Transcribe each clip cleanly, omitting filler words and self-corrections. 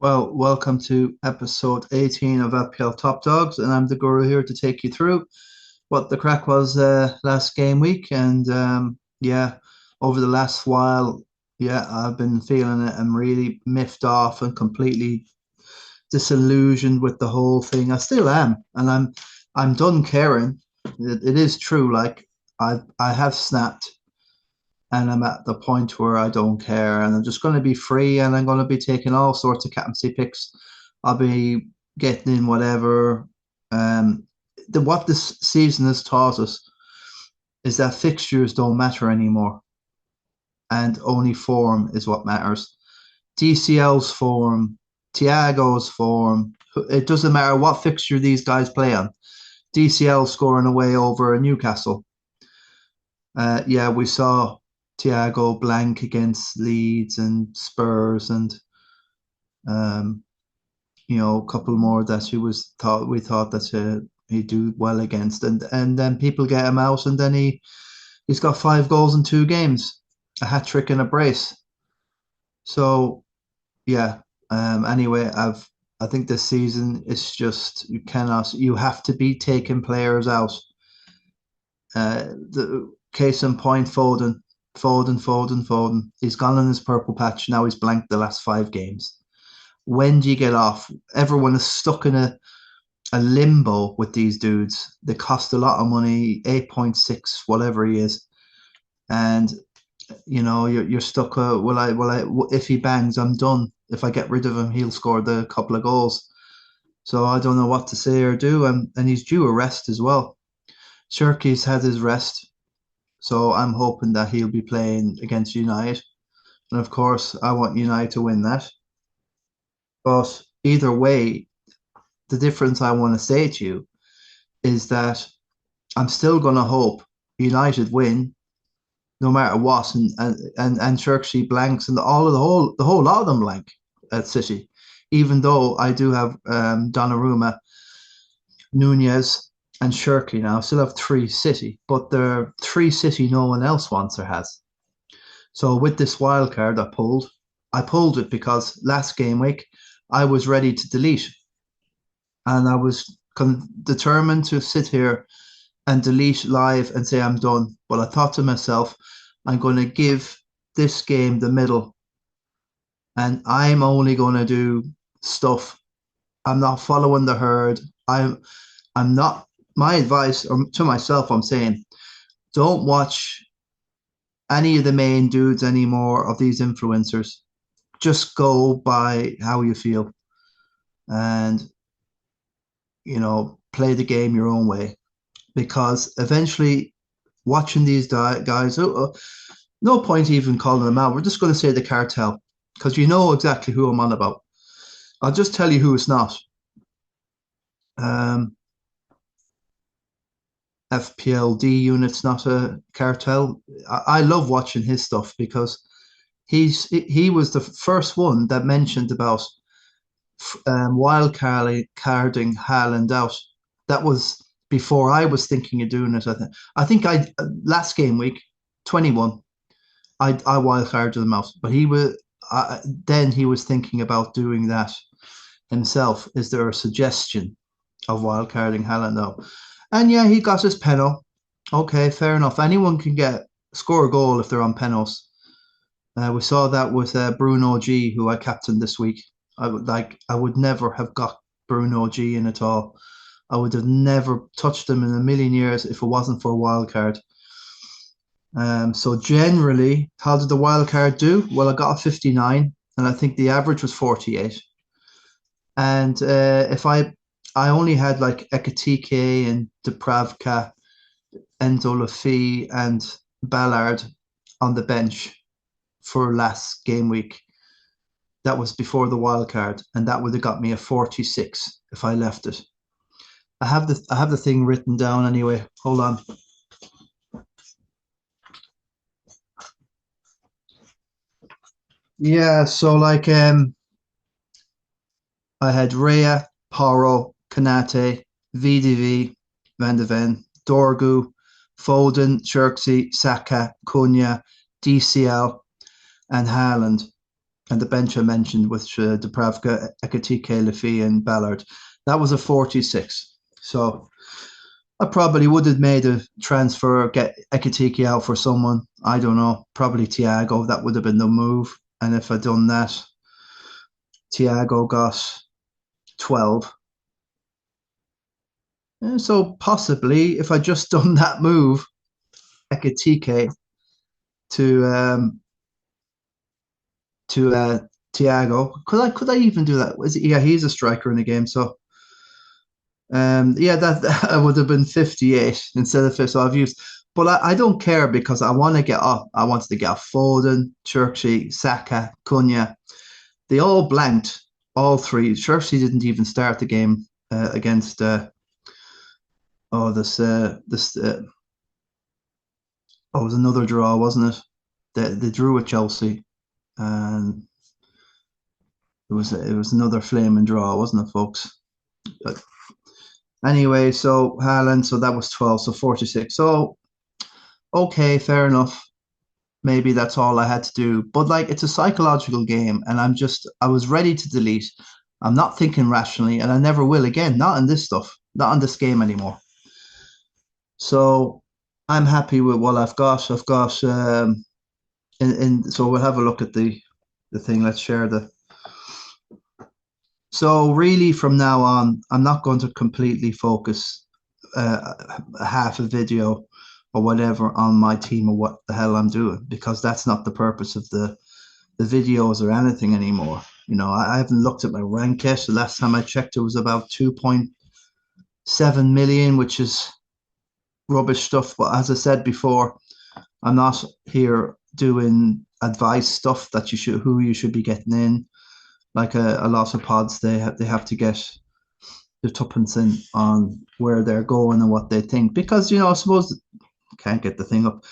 Well, welcome to episode 18 of FPL Top Dogs, and I'm the guru here to take you through what the crack was last game week. And yeah, over the last while, yeah, I've been feeling it. I'm really miffed off and completely disillusioned with the whole thing. I still am, and I'm done caring. It is true. Like I have snapped and I'm at the point where I don't care, and I'm just going to be free, and I'm going to be taking all sorts of captaincy picks. I'll be getting in whatever. Um, what this season has taught us is that fixtures don't matter anymore, and only form is what matters. DCL's form, Thiago's form. It doesn't matter what fixture these guys play on. DCL scoring away over Newcastle. Yeah, we saw Thiago blank against Leeds and Spurs, and um, a couple more that we thought that he'd do well against, and then people get him out, and then he's got 5 goals in 2 games, a hat trick and a brace. So yeah. Anyway, I think this season it's just you have to be taking players out. The case in point, Foden. He's gone on his purple patch. Now he's blanked the last 5 games. When do you get off? Everyone is stuck in a limbo with these dudes. They cost a lot of money, 8.6, whatever he is. And you're stuck. If he bangs, I'm done. If I get rid of him, he'll score the couple of goals. So I don't know what to say or do. And he's due a rest as well. Shirky's had his rest. So I'm hoping that he'll be playing against United. And of course, I want United to win that. But either way, the difference I want to say to you is that I'm still going to hope United win no matter what, and Cherksey blanks, and the whole lot of them blank at City. Even though I do have Donnarumma, Nunez, and Shirky now, I still have 3 City, but they're 3 City no one else wants or has. So with this wild card I pulled it because last game week I was ready to delete, and I was determined to sit here and delete live and say I'm done. But I thought to myself, I'm going to give this game the middle, and I'm only going to do stuff. I'm not following the herd. I'm not. My advice or to myself, I'm saying, don't watch any of the main dudes anymore of these influencers. Just go by how you feel, and play the game your own way, because eventually watching these guys, no point even calling them out. We're just going to say the cartel, because you know exactly who I'm on about. I'll just tell you who it's not. Um, FPLD unit's not a cartel. I love watching his stuff because he was the first one that mentioned about wild carding Haaland out. That was before I was thinking of doing it. I think last game week 21. I wild carded him out, but then he was thinking about doing that himself. Is there a suggestion of wild carding Haaland out? And yeah, he got his penalty. Okay, fair enough. Anyone can score a goal if they're on penalties. We saw that with Bruno G, who I captained this week. I would never have got Bruno G in at all. I would have never touched him in a million years if it wasn't for a wild card. So generally, how did the wild card do? Well, I got a 59, and I think the average was 48. And if I only had like Ekatike and Depravka, Enzo Lafi, and Ballard on the bench for last game week. That was before the wild card, and that would have got me a 46 if I left it. I have the thing written down anyway. Hold on. Yeah, so like I had Rhea, Poro, Kanate, VDV, Van de Ven, Dorgu, Foden, Cherksey, Saka, Cunha, DCL, and Haaland. And the bench I mentioned with Dubravka, Ekatike, Lafi, and Ballard, that was a 46. So I probably would have made a transfer, get Ekatike out for someone. I don't know, probably Thiago. That would have been the move. And if I'd done that, Thiago got 12. And so possibly, if I just done that move, Ekatike to to Thiago, could I even do that? Yeah, he's a striker in the game, so yeah, that would have been 58 instead of 50. So I've used, but I don't care because I want to get up. I wanted to get off Foden, Churchy, Saka, Cunha. They all blanked, all three. Churchy didn't even start the game against this oh, it was another draw, wasn't it? They drew with Chelsea, and it was another flaming draw, wasn't it, folks? But anyway, so Haaland, so that was 12, so 46. So okay, fair enough. Maybe that's all I had to do. But like it's a psychological game, and I was ready to delete. I'm not thinking rationally, and I never will again. Not in this stuff, not on this game anymore. So I'm happy with what I've got. I've got so we'll have a look at the thing. Let's share the. So really, from now on, I'm not going to completely focus half a video or whatever on my team or what the hell I'm doing because that's not the purpose of the videos or anything anymore. You know, I haven't looked at my rank yet. The last time I checked, it was about 2.7 million, which is rubbish stuff. But as I said before, I'm not here doing advice stuff that who you should be getting in. Like a lot of pods, they have to get the tuppence in on where they're going and what they think because I suppose can't get the thing up.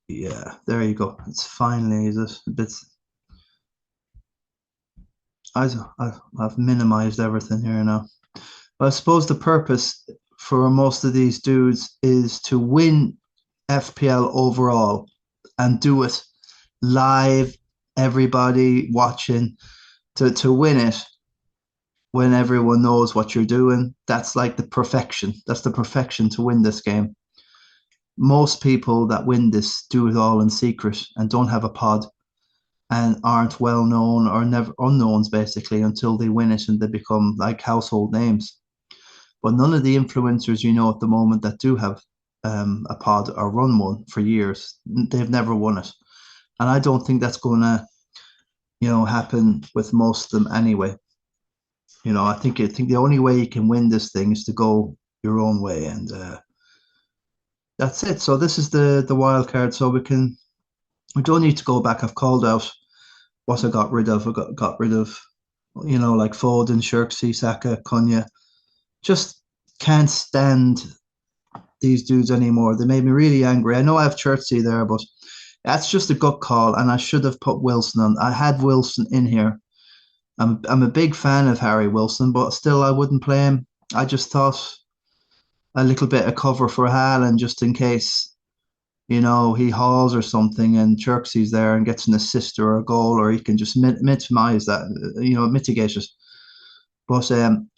Yeah, there you go. It's finally is it? It's I've minimized everything here now. But I suppose the purpose for most of these dudes is to win FPL overall and do it live, everybody watching to win it when everyone knows what you're doing. That's like the perfection. That's the perfection to win this game. Most people that win this do it all in secret and don't have a pod and aren't well known or never unknowns basically until they win it and they become like household names. But none of the influencers at the moment that do have a pod or run one for years, they've never won it. And I don't think that's going to, happen with most of them anyway. I think the only way you can win this thing is to go your own way, and that's it. So this is the wild card. So we don't need to go back. I've called out what I got rid of. I got rid of, like Foden, Xerxes, Saka, Cunha. Just can't stand these dudes anymore. They made me really angry. I know I have Chertsey there, but that's just a gut call, and I should have put Wilson on. I had Wilson in here. I'm a big fan of Harry Wilson, but still I wouldn't play him. I just thought a little bit of cover for Haaland just in case, he hauls or something and Cherksey's there and gets an assist or a goal, or he can just minimize that, mitigate it. But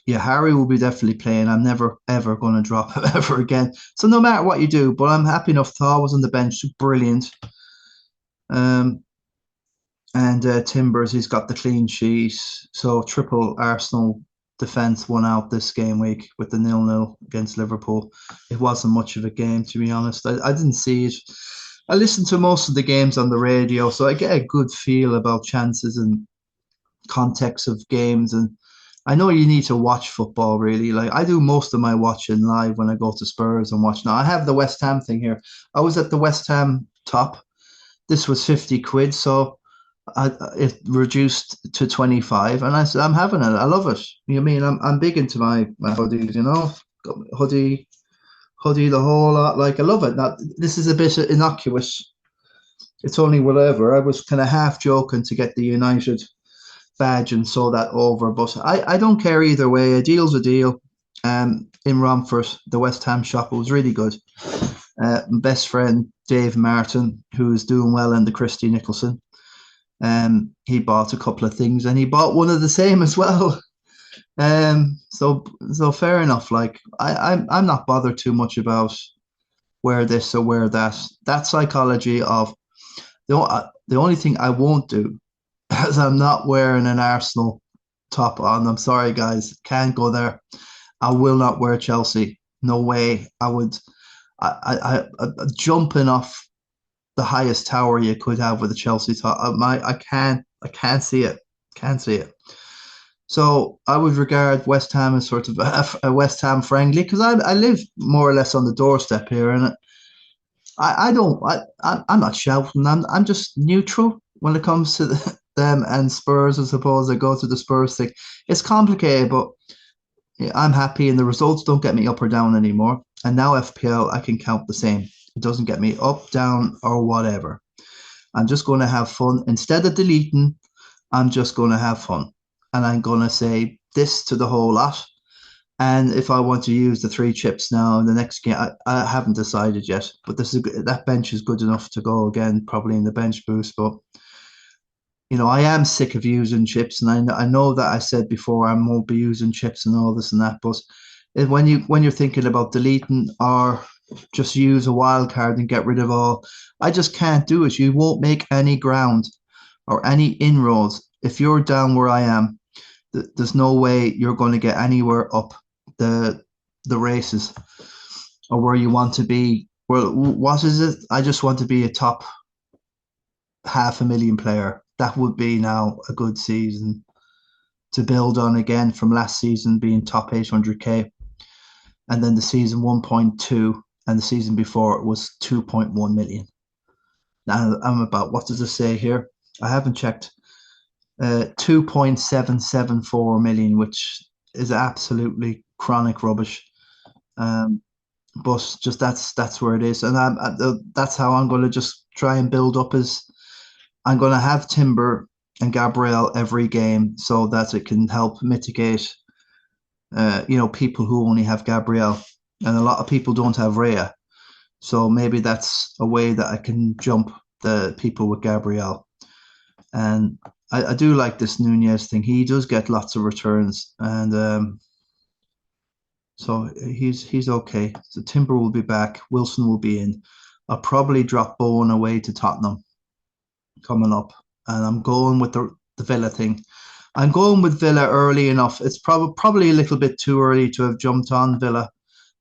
yeah, Harry will be definitely playing. I'm never ever going to drop him ever again. So no matter what you do, but I'm happy enough. Thaw was on the bench, brilliant. And Timbers, he's got the clean sheet. So triple Arsenal defence won out this game week with the 0-0 against Liverpool. It wasn't much of a game, to be honest. I didn't see it. I listened to most of the games on the radio, so I get a good feel about chances and context of games. And I know you need to watch football, really. Like I do most of my watching live when I go to Spurs and watch. Now, I have the West Ham thing here. I was at the West Ham top. This was 50 quid, so it reduced to 25, and I said I'm having it. I love it. I'm big into my hoodies, hoodie, the whole lot. Like I love it. Now this is a bit innocuous. It's only whatever. I was kind of half joking to get the United badge and saw that over, but I don't care either way. A deal's a deal. In Romford, the West Ham shop, it was really good. My best friend Dave Martin, who is doing well in the Christie Nicholson. He bought a couple of things, and he bought one of the same as well. So fair enough. Like I'm not bothered too much about wear this or wear that. That psychology of the only thing I won't do is I'm not wearing an Arsenal top on. I'm sorry, guys, can't go there. I will not wear Chelsea. No way. I would. Jumping off the highest tower you could have with a Chelsea top. I can't see it. Can't see it. So I would regard West Ham as sort of a West Ham friendly because I live more or less on the doorstep here, and I don't I'm not shouting. I'm just neutral when it comes to them and Spurs. I suppose I go to the Spurs thing. It's complicated, but yeah, I'm happy, and the results don't get me up or down anymore. And now FPL, I can count the same. It doesn't get me up, down, or whatever. I'm just going to have fun. Instead of deleting, I'm just going to have fun. And I'm going to say this to the whole lot. And if I want to use the three chips now in the next game, I haven't decided yet. But that bench is good enough to go again, probably in the bench boost. But I am sick of using chips, and I know that I said before I won't be using chips and all this and that. But when you're thinking about deleting or just use a wild card and get rid of all, I just can't do it. You won't make any ground or any inroads if you're down where I am. There's no way you're going to get anywhere up the races or where you want to be. Well, what is it? I just want to be a top 500,000 player. That would be now a good season to build on again from last season being top 800k, and then the season 1.2, and the season before it was 2.1 million. Now I'm about, what does it say here? I haven't checked. 2.774 million, which is absolutely chronic rubbish. But just that's where it is, and that's how I'm going to just try and build up. Is I'm going to have Timber and Gabriel every game so that it can help mitigate, people who only have Gabriel, and a lot of people don't have Rhea. So maybe that's a way that I can jump the people with Gabriel. And I do like this Nunez thing. He does get lots of returns, and so he's okay. So Timber will be back. Wilson will be in. I'll probably drop Bowen away to Tottenham coming up, and I'm going with the Villa thing. I'm going with Villa early enough. It's probably a little bit too early to have jumped on Villa.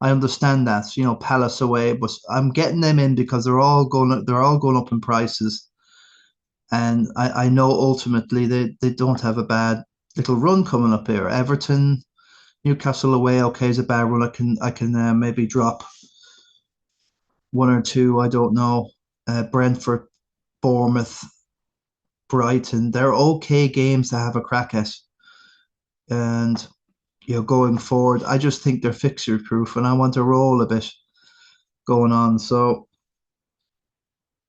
I understand that, Palace away, but I'm getting them in because they're all going up in prices, and I know ultimately they don't have a bad little run coming up here. Everton, Newcastle away, okay, is a bad run. I can maybe drop one or two. I don't know. Brentford, Bournemouth, Brighton. They're okay games to have a crack at. And going forward, I just think they're fixture proof, and I want to roll a bit going on. So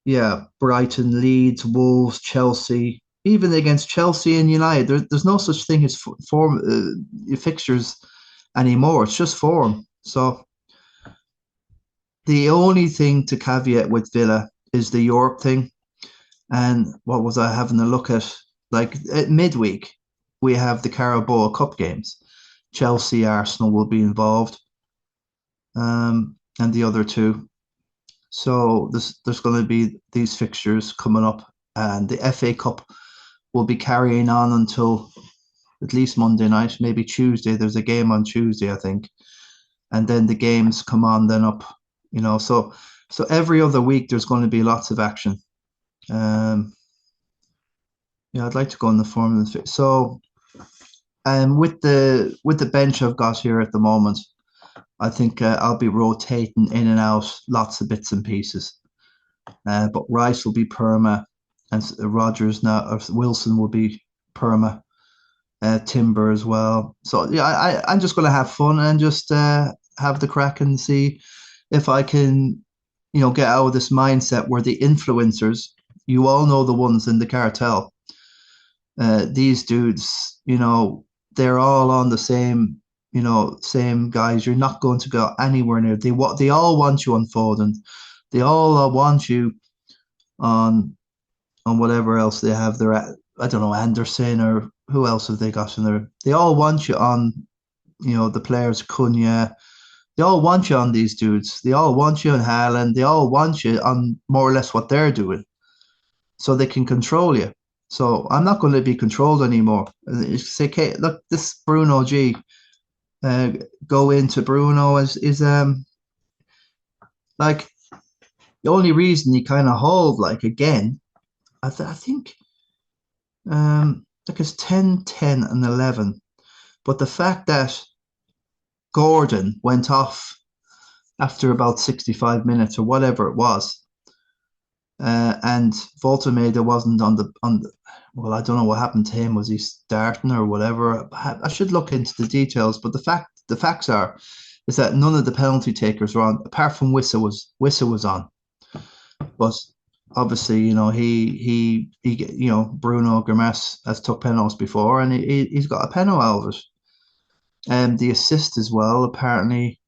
yeah, Brighton, Leeds, Wolves, Chelsea. Even against Chelsea and United, there's no such thing as form fixtures anymore. It's just form. So the only thing to caveat with Villa is the Europe thing. And what was I having a look at? Like at midweek, we have the Carabao Cup games. Chelsea, Arsenal will be involved, and the other two. So there's going to be these fixtures coming up, and the FA Cup will be carrying on until at least Monday night, maybe Tuesday. There's a game on Tuesday, I think, and then the games come on then up. So every other week there's going to be lots of action. I'd like to go on the Formula. So, with the bench I've got here at the moment, I think I'll be rotating in and out lots of bits and pieces. But Rice will be perma, and Rogers now, or Wilson will be perma. Timber as well. So yeah, I'm just going to have fun and just have the crack and see if I can, get out of this mindset where the influencers, you all know the ones in the cartel. These dudes, they're all on the same, same guys. You're not going to go anywhere near. They all want you on Foden. They all want you on on whatever else they have. They're at, I don't know, Anderson or who else have they got in there? They all want you on, the players, Cunha. They all want you on these dudes. They all want you on Haaland. They all want you on more or less what they're doing so they can control you. So I'm not going to be controlled anymore. Say, okay, look, this Bruno G, uh, go into Bruno is like the only reason he kind of hold like again. I think like it's 10, 10, and 11. But the fact that Gordon went off after about 65 minutes or whatever it was, and Voltameda wasn't on the. Well, I don't know what happened to him. Was he starting or whatever? I should look into the details. But the facts are, is that none of the penalty takers were on, apart from Wissa was on. But obviously, Bruno Grimace has took penalties before, and he's got a penalty out of it. And the assist as well, apparently,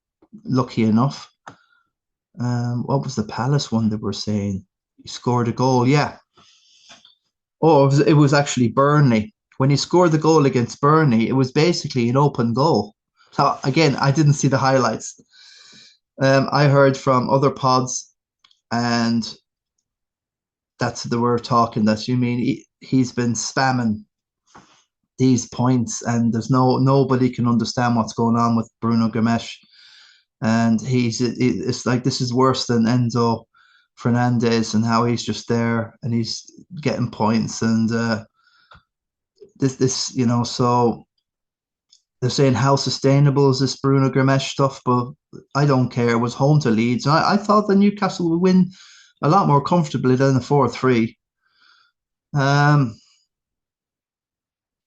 lucky enough. What was the Palace one that we're saying? He scored a goal. Yeah. Oh, it was actually Burnley. When he scored the goal against Burnley, it was basically an open goal. So again, I didn't see the highlights. I heard from other pods, and that's the word talking. That you mean he's been spamming these points, and there's nobody can understand what's going on with Bruno Gomes, and it's like this is worse than Enzo Fernandez and how he's just there and he's getting points and this so they're saying how sustainable is this Bruno Gomes stuff, but I don't care. It was home to Leeds. And I thought that Newcastle would win a lot more comfortably than the 4-3.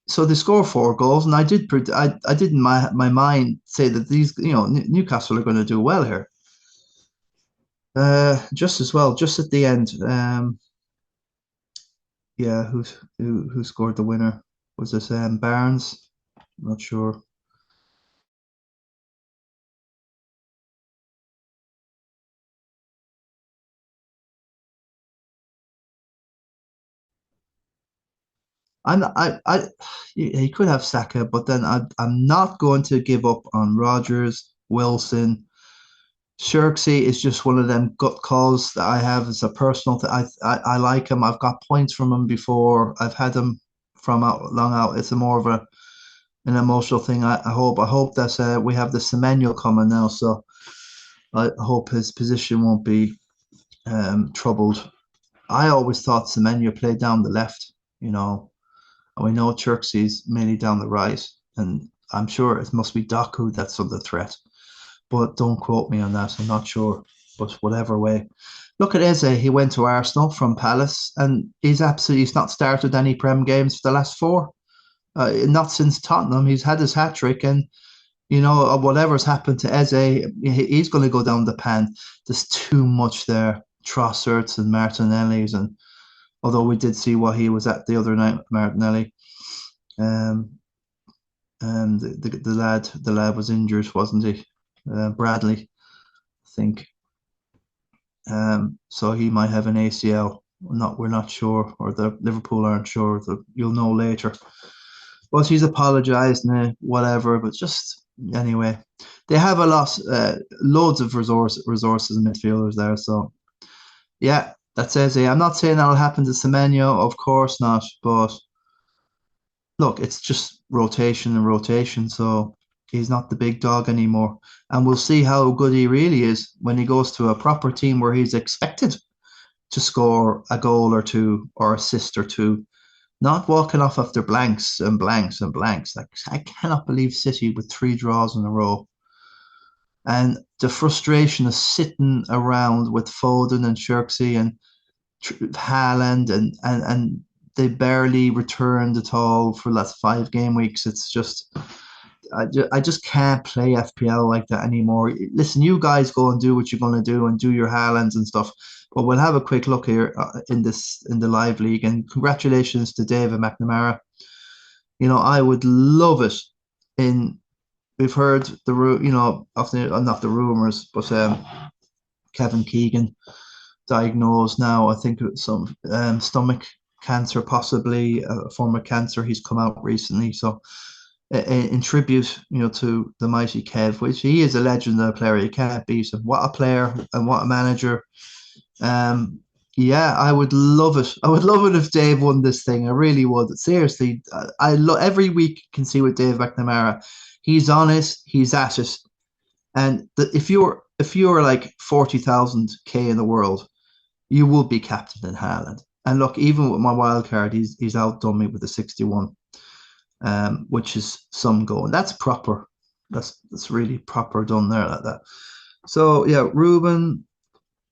So they score 4 goals, and I did in my mind say that these Newcastle are going to do well here. Just as well, just at the end. Yeah, who scored the winner? Was this Barnes? Not sure. I he could have Saka, but then I'm not going to give up on Rogers, Wilson. Xerxes is just one of them gut calls that I have as a personal thing. I like him. I've got points from him before. I've had him from out long out. It's a more of an emotional thing. I hope that we have the Semenyo coming now, so I hope his position won't be troubled. I always thought Semenyo played down the left, and we know Xerxes mainly down the right, and I'm sure it must be Doku that's under threat. But don't quote me on that. I'm not sure. But whatever way. Look at Eze. He went to Arsenal from Palace, and he's not started any Prem games for the last four. Not since Tottenham. He's had his hat trick, and whatever's happened to Eze, he's going to go down the pan. There's too much there. Trossards and Martinelli's, and although we did see what he was at the other night, Martinelli. Um, and the lad was injured, wasn't he? Bradley, I think. So he might have an ACL. We're not sure, or the Liverpool aren't sure. You'll know later. But he's apologised and whatever. But just anyway, they have a lot, loads of resources and midfielders there. So yeah, that says it. I'm not saying that'll happen to Semenyo, of course not. But look, it's just rotation and rotation. So he's not the big dog anymore. And we'll see how good he really is when he goes to a proper team where he's expected to score a goal or two or assist or two, not walking off after blanks and blanks and blanks. Like, I cannot believe City with 3 draws in a row. And the frustration of sitting around with Foden and Xerxes and Haaland and they barely returned at all for the last 5 game weeks. It's just I just can't play FPL like that anymore. Listen, you guys go and do what you're going to do and do your Haalands and stuff. But we'll have a quick look here in the live league. And congratulations to David McNamara. I would love it. We've heard not the rumors, but Kevin Keegan diagnosed now. I think with some stomach cancer, possibly a form of cancer. He's come out recently, so in tribute, to the mighty Kev, which he is a legendary player. You can't beat him. What a player and what a manager. Um, yeah, I would love it. I would love it if Dave won this thing. I really would. Seriously, every week you can see with Dave McNamara. He's on it. He's at it. And if you're like 40,000 K in the world, you will be captain in Haaland. And look, even with my wild card, he's outdone me with a 61, which is some going. That's proper. That's really proper done there like that. So yeah, Ruben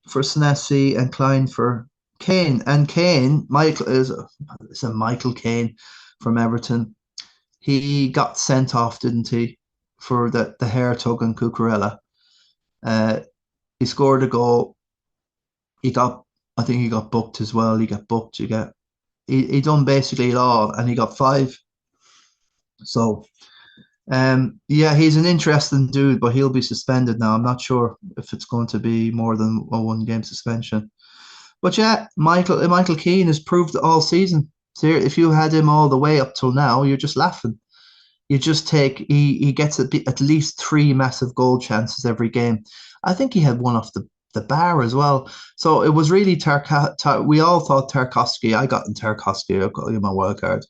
for Senesi and Klein for Kane. And Kane, Michael is a Michael Kane from Everton. He got sent off, didn't he, for the hair tug and Cucurella. Uh, he scored a goal. I think he got booked as well. He got booked. He done basically it all, and he got five. So, yeah, he's an interesting dude, but he'll be suspended now. I'm not sure if it's going to be more than a one-game suspension. But yeah, Michael Keane has proved it all season. So if you had him all the way up till now, you're just laughing. You just take he gets at least three massive goal chances every game. I think he had one off the bar as well. So it was really we all thought Tarkovsky. I got in Tarkovsky. I got him my wild card.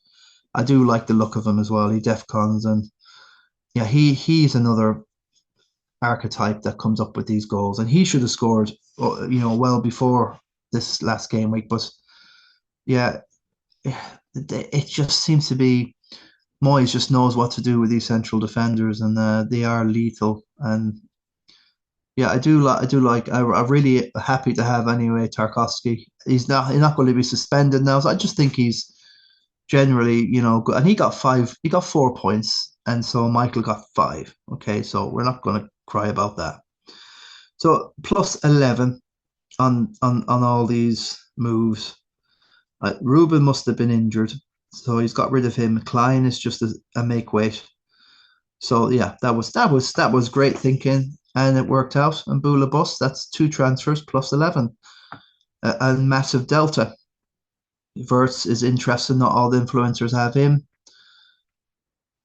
I do like the look of him as well. He defcons, and yeah, he's another archetype that comes up with these goals, and he should have scored, well before this last game week. But yeah, it just seems to be Moyes just knows what to do with these central defenders, and they are lethal. And yeah, I'm really happy to have anyway Tarkovsky. He's not going to be suspended now, so I just think he's generally, good. And he got 4 points, and so Michael got five. Okay, so we're not going to cry about that. So plus 11 on all these moves. Ruben must have been injured, so he's got rid of him. Klein is just a make weight. So yeah, that was great thinking, and it worked out. And Bula Bus, that's two transfers plus 11, a massive delta. Verts is interesting. Not all the influencers have him,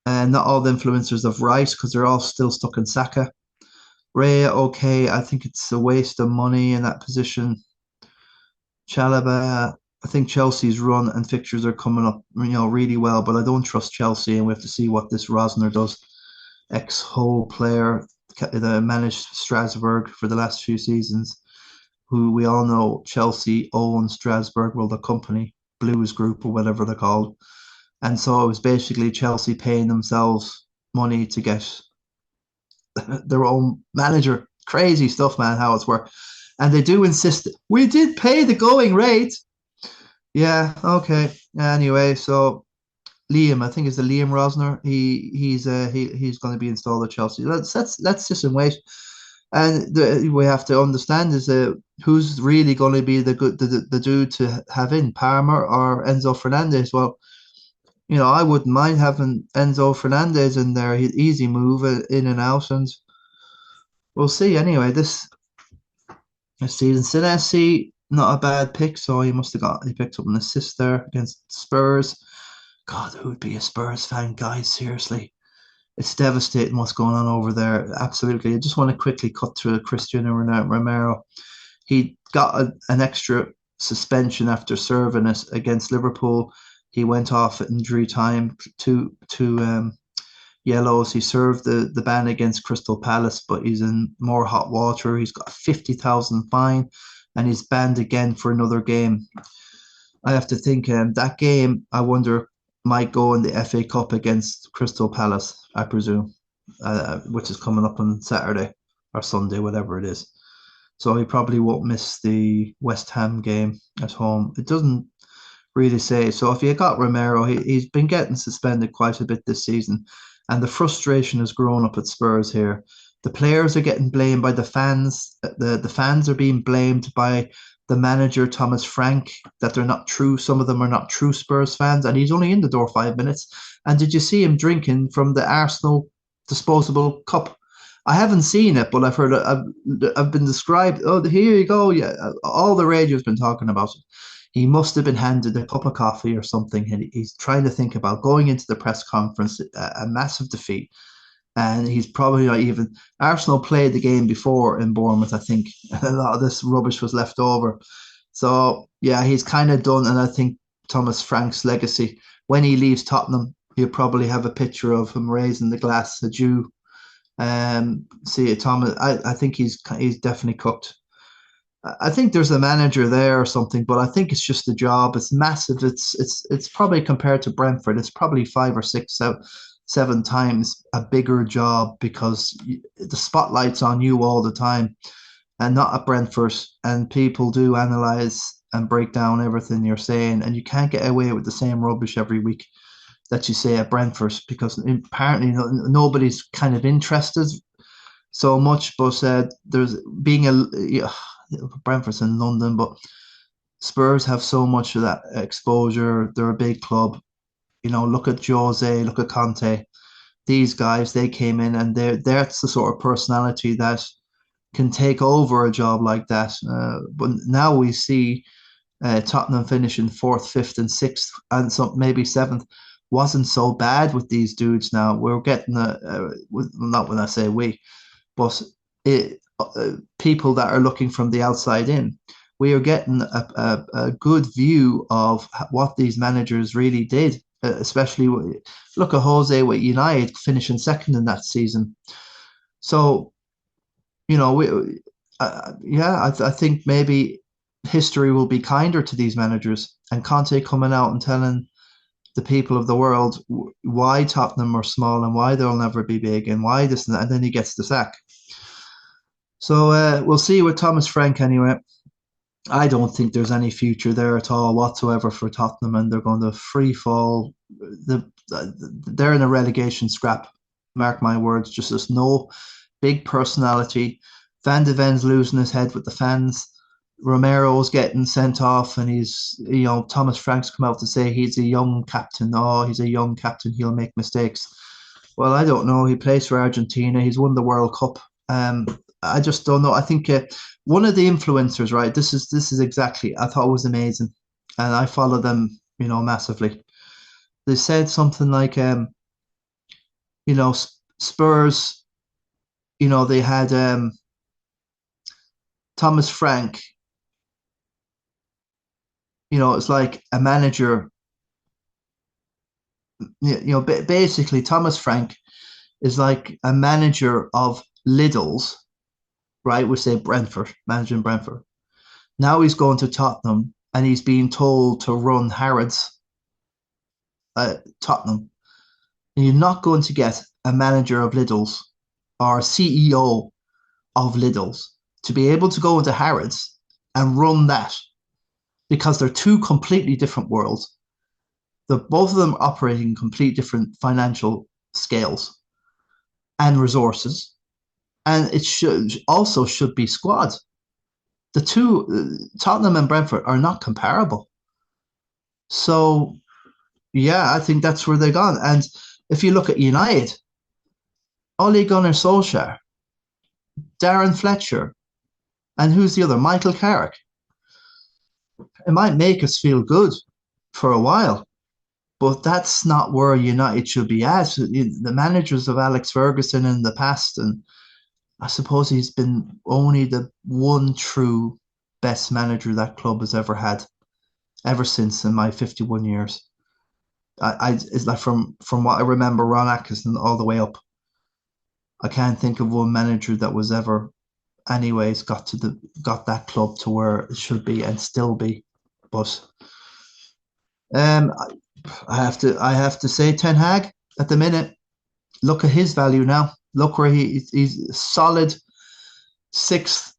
and not all the influencers have Rice because they're all still stuck in Saka. Ray, okay, I think it's a waste of money in that position. Chalaba, I think Chelsea's run and fixtures are coming up, really well, but I don't trust Chelsea, and we have to see what this Rosner does. Ex-Hull player that managed Strasbourg for the last few seasons, who we all know Chelsea own Strasbourg, well, the company, Blues Group or whatever they're called. And so it was basically Chelsea paying themselves money to get their own manager. Crazy stuff, man, how it's worked. And they do insist, we did pay the going rate. Yeah, okay. Anyway, so Liam, I think it's the Liam Rosner. He's going to be installed at Chelsea. Let's just wait. And we have to understand is who's really going to be the dude to have in, Palmer or Enzo Fernandez. Well, I wouldn't mind having Enzo Fernandez in there. Easy move in and out, and we'll see. Anyway, this season, Senesi, not a bad pick. So he picked up an assist there against Spurs. God, who would be a Spurs fan, guys? Seriously. It's devastating what's going on over there. Absolutely. I just want to quickly cut to Cristiano Romero. He got an extra suspension after serving it against Liverpool. He went off at injury time, two yellows. He served the ban against Crystal Palace, but he's in more hot water. He's got a 50,000 fine, and he's banned again for another game. I have to think that game, I wonder, might go in the FA Cup against Crystal Palace, I presume, which is coming up on Saturday or Sunday, whatever it is. So he probably won't miss the West Ham game at home. It doesn't really say. So if you got Romero, he's been getting suspended quite a bit this season, and the frustration has grown up at Spurs here. The players are getting blamed by the fans. The fans are being blamed by the manager, Thomas Frank, that they're not true. Some of them are not true Spurs fans, and he's only in the door 5 minutes. And did you see him drinking from the Arsenal disposable cup? I haven't seen it, but I've heard I've been described. Oh, here you go. Yeah, all the radio's been talking about it. He must have been handed a cup of coffee or something, and he's trying to think about going into the press conference, a massive defeat, and he's probably not even. Arsenal played the game before in Bournemouth, I think. A lot of this rubbish was left over. So yeah, he's kind of done, and I think Thomas Frank's legacy when he leaves Tottenham, he'll probably have a picture of him raising the glass adieu. See Thomas. I think he's definitely cooked. I think there's a manager there or something, but I think it's just the job. It's massive. It's probably compared to Brentford. It's probably five or six, seven times a bigger job because the spotlight's on you all the time, and not at Brentford. And people do analyze and break down everything you're saying, and you can't get away with the same rubbish every week that you say at Brentford because apparently nobody's kind of interested so much. But there's being a Brentford's in London, but Spurs have so much of that exposure. They're a big club. Look at Jose, look at Conte. These guys, they came in and that's the sort of personality that can take over a job like that. But now we see Tottenham finishing fourth, fifth, and sixth, and some maybe seventh. Wasn't so bad with these dudes. Now we're getting not when I say we, but people that are looking from the outside in. We are getting a good view of what these managers really did, especially look at Jose with United finishing second in that season. So, I think maybe history will be kinder to these managers, and Conte coming out and telling the people of the world why Tottenham are small and why they'll never be big and why this and that, and then he gets the sack. So we'll see with Thomas Frank anyway. I don't think there's any future there at all whatsoever for Tottenham, and they're going to free fall. They're in a relegation scrap. Mark my words. Just there's no big personality. Van de Ven's losing his head with the fans. Romero's getting sent off, and Thomas Frank's come out to say he's a young captain. Oh, he's a young captain. He'll make mistakes. Well, I don't know. He plays for Argentina. He's won the World Cup. I just don't know. I think one of the influencers, right? This is exactly. I thought it was amazing, and I follow them, massively. They said something like, Spurs. They had Thomas Frank. It's like a manager. Basically, Thomas Frank is like a manager of Lidl's, right? We say Brentford, managing Brentford. Now he's going to Tottenham and he's being told to run Harrods at Tottenham. And you're not going to get a manager of Lidl's or a CEO of Lidl's to be able to go into Harrods and run that because they're two completely different worlds. Both of them operating complete different financial scales and resources. And it should be squad. The two, Tottenham and Brentford, are not comparable. So, yeah, I think that's where they're gone. And if you look at United, Ole Gunnar Solskjaer, Darren Fletcher, and who's the other? Michael Carrick. It might make us feel good for a while, but that's not where United should be at. The managers of Alex Ferguson in the past, and I suppose he's been only the one true best manager that club has ever had, ever since in my 51 years. It's like from what I remember, Ron Atkinson all the way up. I can't think of one manager that was ever, anyways, got that club to where it should be and still be. But I have to say Ten Hag at the minute. Look at his value now. Look where he's solid sixth.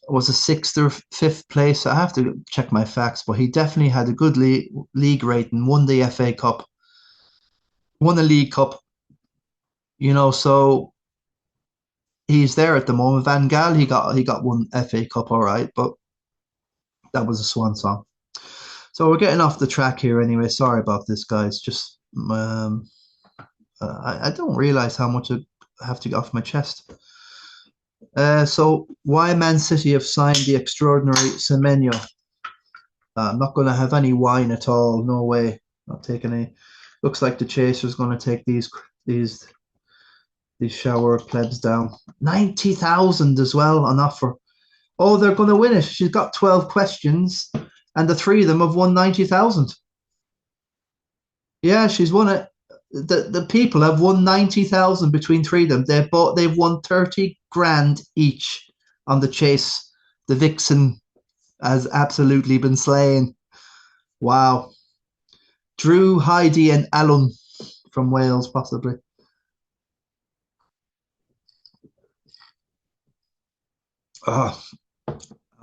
Was a sixth or fifth place. I have to check my facts, but he definitely had a good league rating. Won the FA Cup. Won the League Cup. So he's there at the moment. Van Gaal, he got one FA Cup, all right, but that was a swan song. So we're getting off the track here anyway. Sorry about this, guys. Just I don't realize how much I have to get off my chest. So why Man City have signed the extraordinary Semenyo? I'm not going to have any wine at all. No way. Not taking any. Looks like the chaser's going to take these these shower plebs down. 90,000 as well on offer. Oh, they're going to win it. She's got 12 questions, and the three of them have won 90,000. Yeah, she's won it. The people have won 90,000 between three of them. They've won 30 grand each on the chase. The Vixen has absolutely been slain. Wow. Drew, Heidi, and Alan from Wales, possibly. Oh,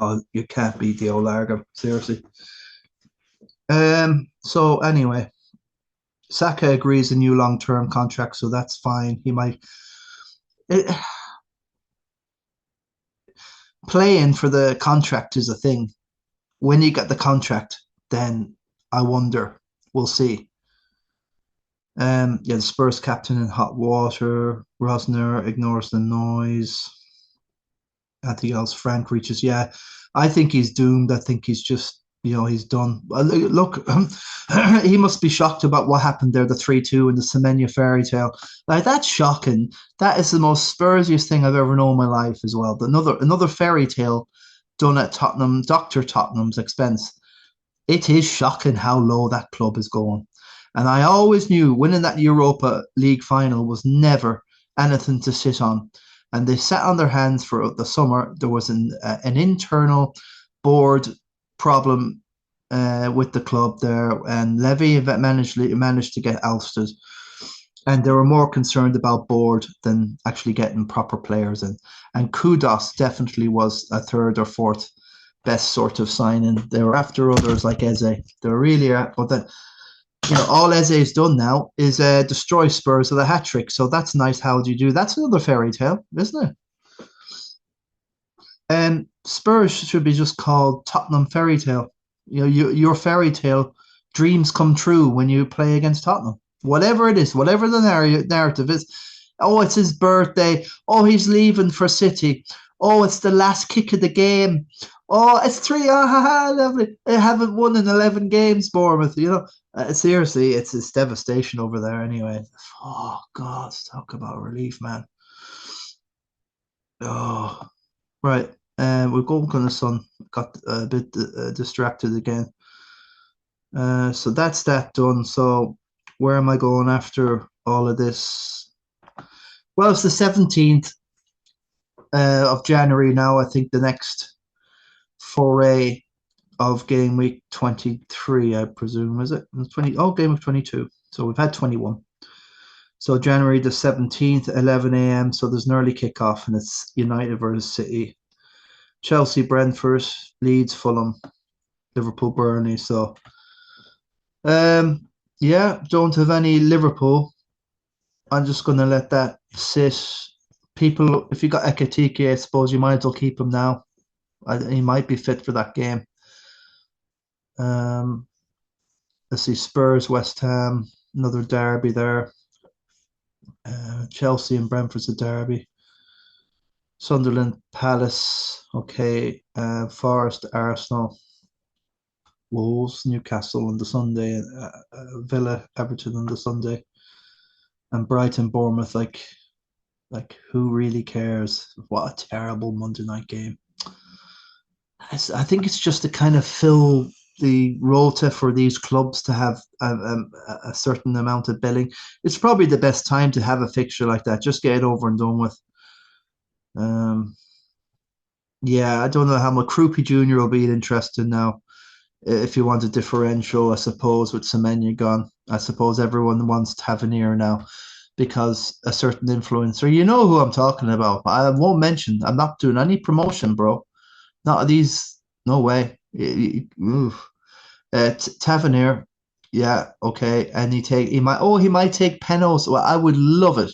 oh, you can't beat the old Largo, seriously. So anyway, Saka agrees a new long-term contract, so that's fine. He might it, playing for the contract is a thing. When you get the contract, then I wonder. We'll see. Yeah, the Spurs captain in hot water. Rosner ignores the noise. Anything else? Frank reaches. Yeah, I think he's doomed. I think he's just, he's done. Look, he must be shocked about what happened there, the 3-2 and the Semenya fairy tale. Like, that's shocking. That is the most Spursiest thing I've ever known in my life as well. Another fairy tale done at Tottenham, Dr. Tottenham's expense. It is shocking how low that club is going. And I always knew winning that Europa League final was never anything to sit on. And they sat on their hands for the summer. There was an internal board problem with the club there, and Levy managed to get ousted. And they were more concerned about board than actually getting proper players in. And Kudos definitely was a third or fourth best sort of signing. They were after others like Eze. They were really at, but then all Eze's done now is destroy Spurs with a hat trick. So that's nice. How do you do? That's another fairy tale, isn't it? And Spurs should be just called Tottenham fairy tale. Your fairy tale dreams come true when you play against Tottenham. Whatever it is, whatever the narrative is. Oh, it's his birthday. Oh, he's leaving for City. Oh, it's the last kick of the game. Oh, it's three. Ah, lovely. They haven't won in 11 games, Bournemouth. Seriously, it's devastation over there anyway. Oh, God, talk about relief, man. Oh, right. We're going on the sun. Got a bit distracted again. So that's that done. So where am I going after all of this? Well, it's the 17th of January now. I think the next foray of game week 23, I presume, is it? 20, game week 22. So we've had 21. So January the 17th, 11 a.m. So there's an early kickoff, and it's United versus City. Chelsea, Brentford, Leeds, Fulham, Liverpool, Burnley. So, yeah, don't have any Liverpool. I'm just going to let that sit. People, if you got Ekatike, I suppose you might as well keep him now. He might be fit for that game. Let's see, Spurs, West Ham, another derby there. Chelsea and Brentford's a derby. Sunderland, Palace, okay. Forest, Arsenal, Wolves, Newcastle on the Sunday, Villa, Everton on the Sunday, and Brighton, Bournemouth. Like who really cares? What a terrible Monday night game. I think it's just to kind of fill the rota for these clubs to have a certain amount of billing. It's probably the best time to have a fixture like that. Just get it over and done with. Yeah, I don't know how much Krupi Jr. will be interested now. If you want a differential, I suppose, with Semenya gone, I suppose everyone wants Tavernier now because a certain influencer, you know who I'm talking about. I won't mention. I'm not doing any promotion, bro. Not these. No way. Tavernier, yeah, okay, and he might take Penos. Well, I would love it.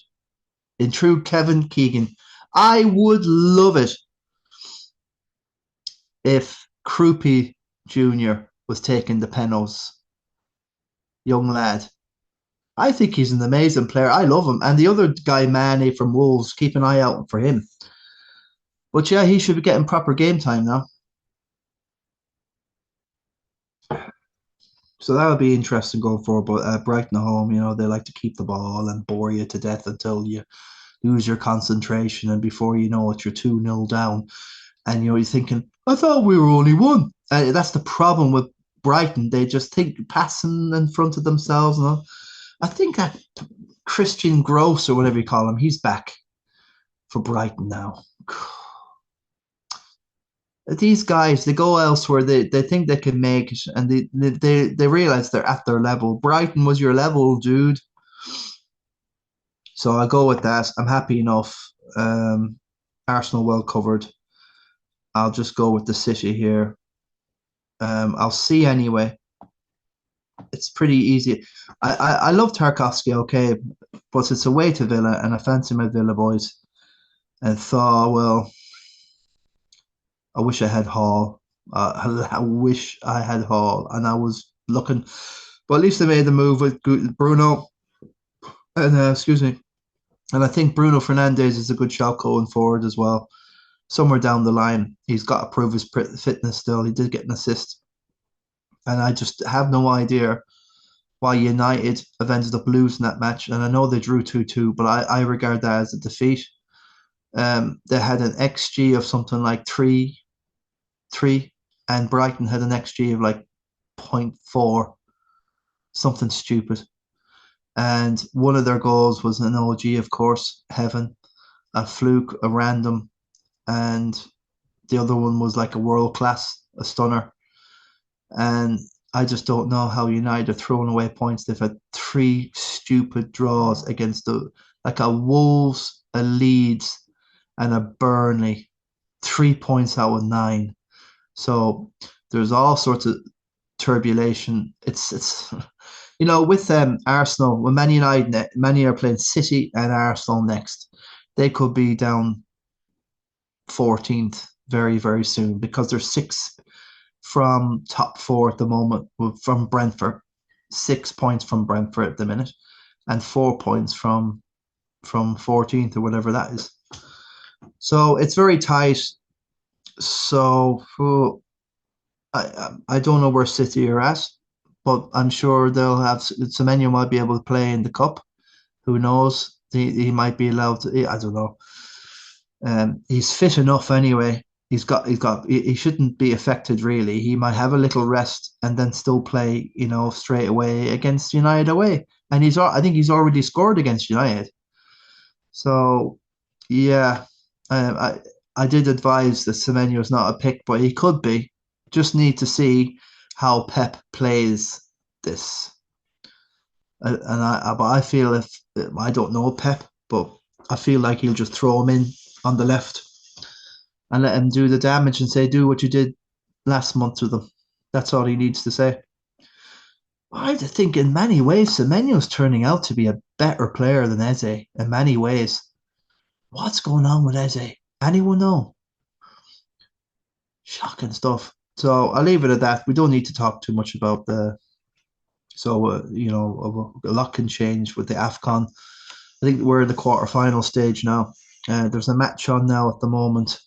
In true Kevin Keegan, I would love it if Krupi Jr. was taking the Penos, young lad. I think he's an amazing player. I love him, and the other guy, Manny from Wolves, keep an eye out for him. But yeah, he should be getting proper game time now. So that would be interesting going forward. But Brighton at home, they like to keep the ball and bore you to death until you lose your concentration, and before you know it, you're 2-0 down, and you're thinking, I thought we were only one. That's the problem with Brighton. They just think passing in front of themselves. And all. I think that Christian Gross or whatever you call him, he's back for Brighton now. These guys, they go elsewhere. They think they can make it, and they realize they're at their level. Brighton was your level, dude. So I go with that. I'm happy enough. Arsenal well covered. I'll just go with the City here. I'll see anyway. It's pretty easy. I love Tarkovsky, okay, but it's away to Villa, and I fancy my Villa boys. And thought, well, I wish I had Hall. I wish I had Hall, and I was looking, but at least they made the move with Bruno, and excuse me, and I think Bruno Fernandes is a good shot going forward as well. Somewhere down the line, he's got to prove his fitness still. He did get an assist, and I just have no idea why United have ended up losing that match. And I know they drew 2-2, but I regard that as a defeat. They had an XG of something like 3, and Brighton had an XG of like 0.4, something stupid. And one of their goals was an OG, of course, Heaven, a fluke, a random, and the other one was like a world class, a stunner. And I just don't know how United are throwing away points. They've had 3 stupid draws against like a Wolves, a Leeds, and a Burnley. 3 points out of 9. So there's all sorts of turbulation. It's with Arsenal, when Man United, many are playing City and Arsenal next. They could be down 14th very, very soon because they're 6 from top 4 at the moment from Brentford, 6 points from Brentford at the minute, and 4 points from 14th or whatever that is. So it's very tight. So I don't know where City are at, but I'm sure they'll have Semenyo might be able to play in the cup. Who knows? He might be allowed to. I don't know. He's fit enough anyway. He shouldn't be affected really. He might have a little rest and then still play, straight away against United away. And I think he's already scored against United. So yeah, I did advise that Semenyo is not a pick, but he could be. Just need to see how Pep plays this. But I feel if I don't know Pep, but I feel like he'll just throw him in on the left and let him do the damage and say, do what you did last month to them. That's all he needs to say. I think in many ways, Semenyo's turning out to be a better player than Eze in many ways. What's going on with Eze? Anyone know? Shocking stuff. So I'll leave it at that. We don't need to talk too much about So, a lot can change with the AFCON. I think we're in the quarterfinal stage now. There's a match on now at the moment.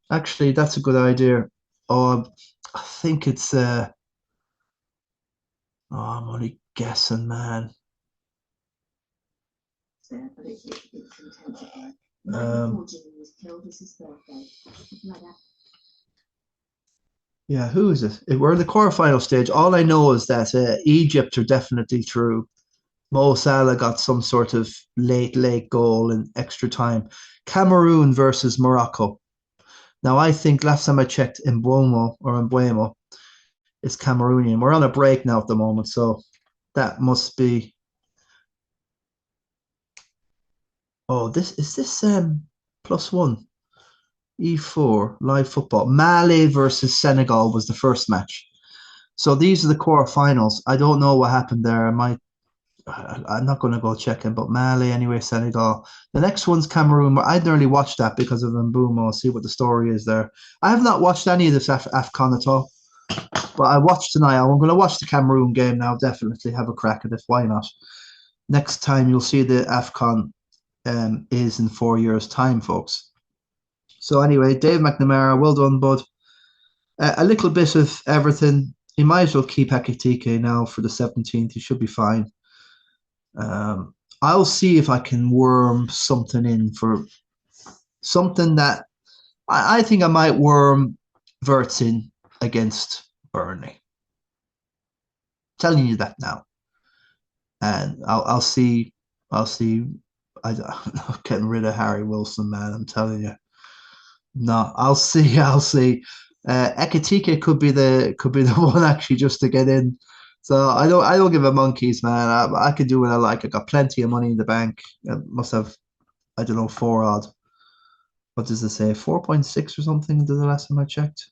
Actually, that's a good idea. Oh, I think it's. I'm only guessing, man. Yeah, who is it? We're in the quarterfinal stage. All I know is that Egypt are definitely through. Mo Salah got some sort of late goal in extra time. Cameroon versus Morocco. Now, I think last time I checked in Mbuemo, it's Cameroonian. We're on a break now at the moment, so that must be. Oh, this is this +1. E4 live football. Mali versus Senegal was the first match. So these are the quarterfinals. I don't know what happened there. I'm not going to go checking, but Mali anyway, Senegal. The next one's Cameroon. I'd nearly watched that because of Mbumo. See what the story is there. I have not watched any of this AFCON at all, but I watched tonight. I'm going to watch the Cameroon game now. Definitely have a crack at it. Why not? Next time you'll see the AFCON is in 4 years' time, folks. So anyway, Dave McNamara, well done, bud. A little bit of everything. you might as well keep Ekitike now for the 17th. He should be fine. I'll see if I can worm something in for something that I think I might worm Verts in against Burnley. Telling you that now, and I'll see. I'll see. I'm not getting rid of Harry Wilson, man. I'm telling you. No, I'll see. I'll see. Ekitike could be the one actually just to get in. So I don't give a monkeys, man. I can do what I like. I got plenty of money in the bank. I must have, I don't know, four odd. What does it say? 4.6 or something? The last time I checked.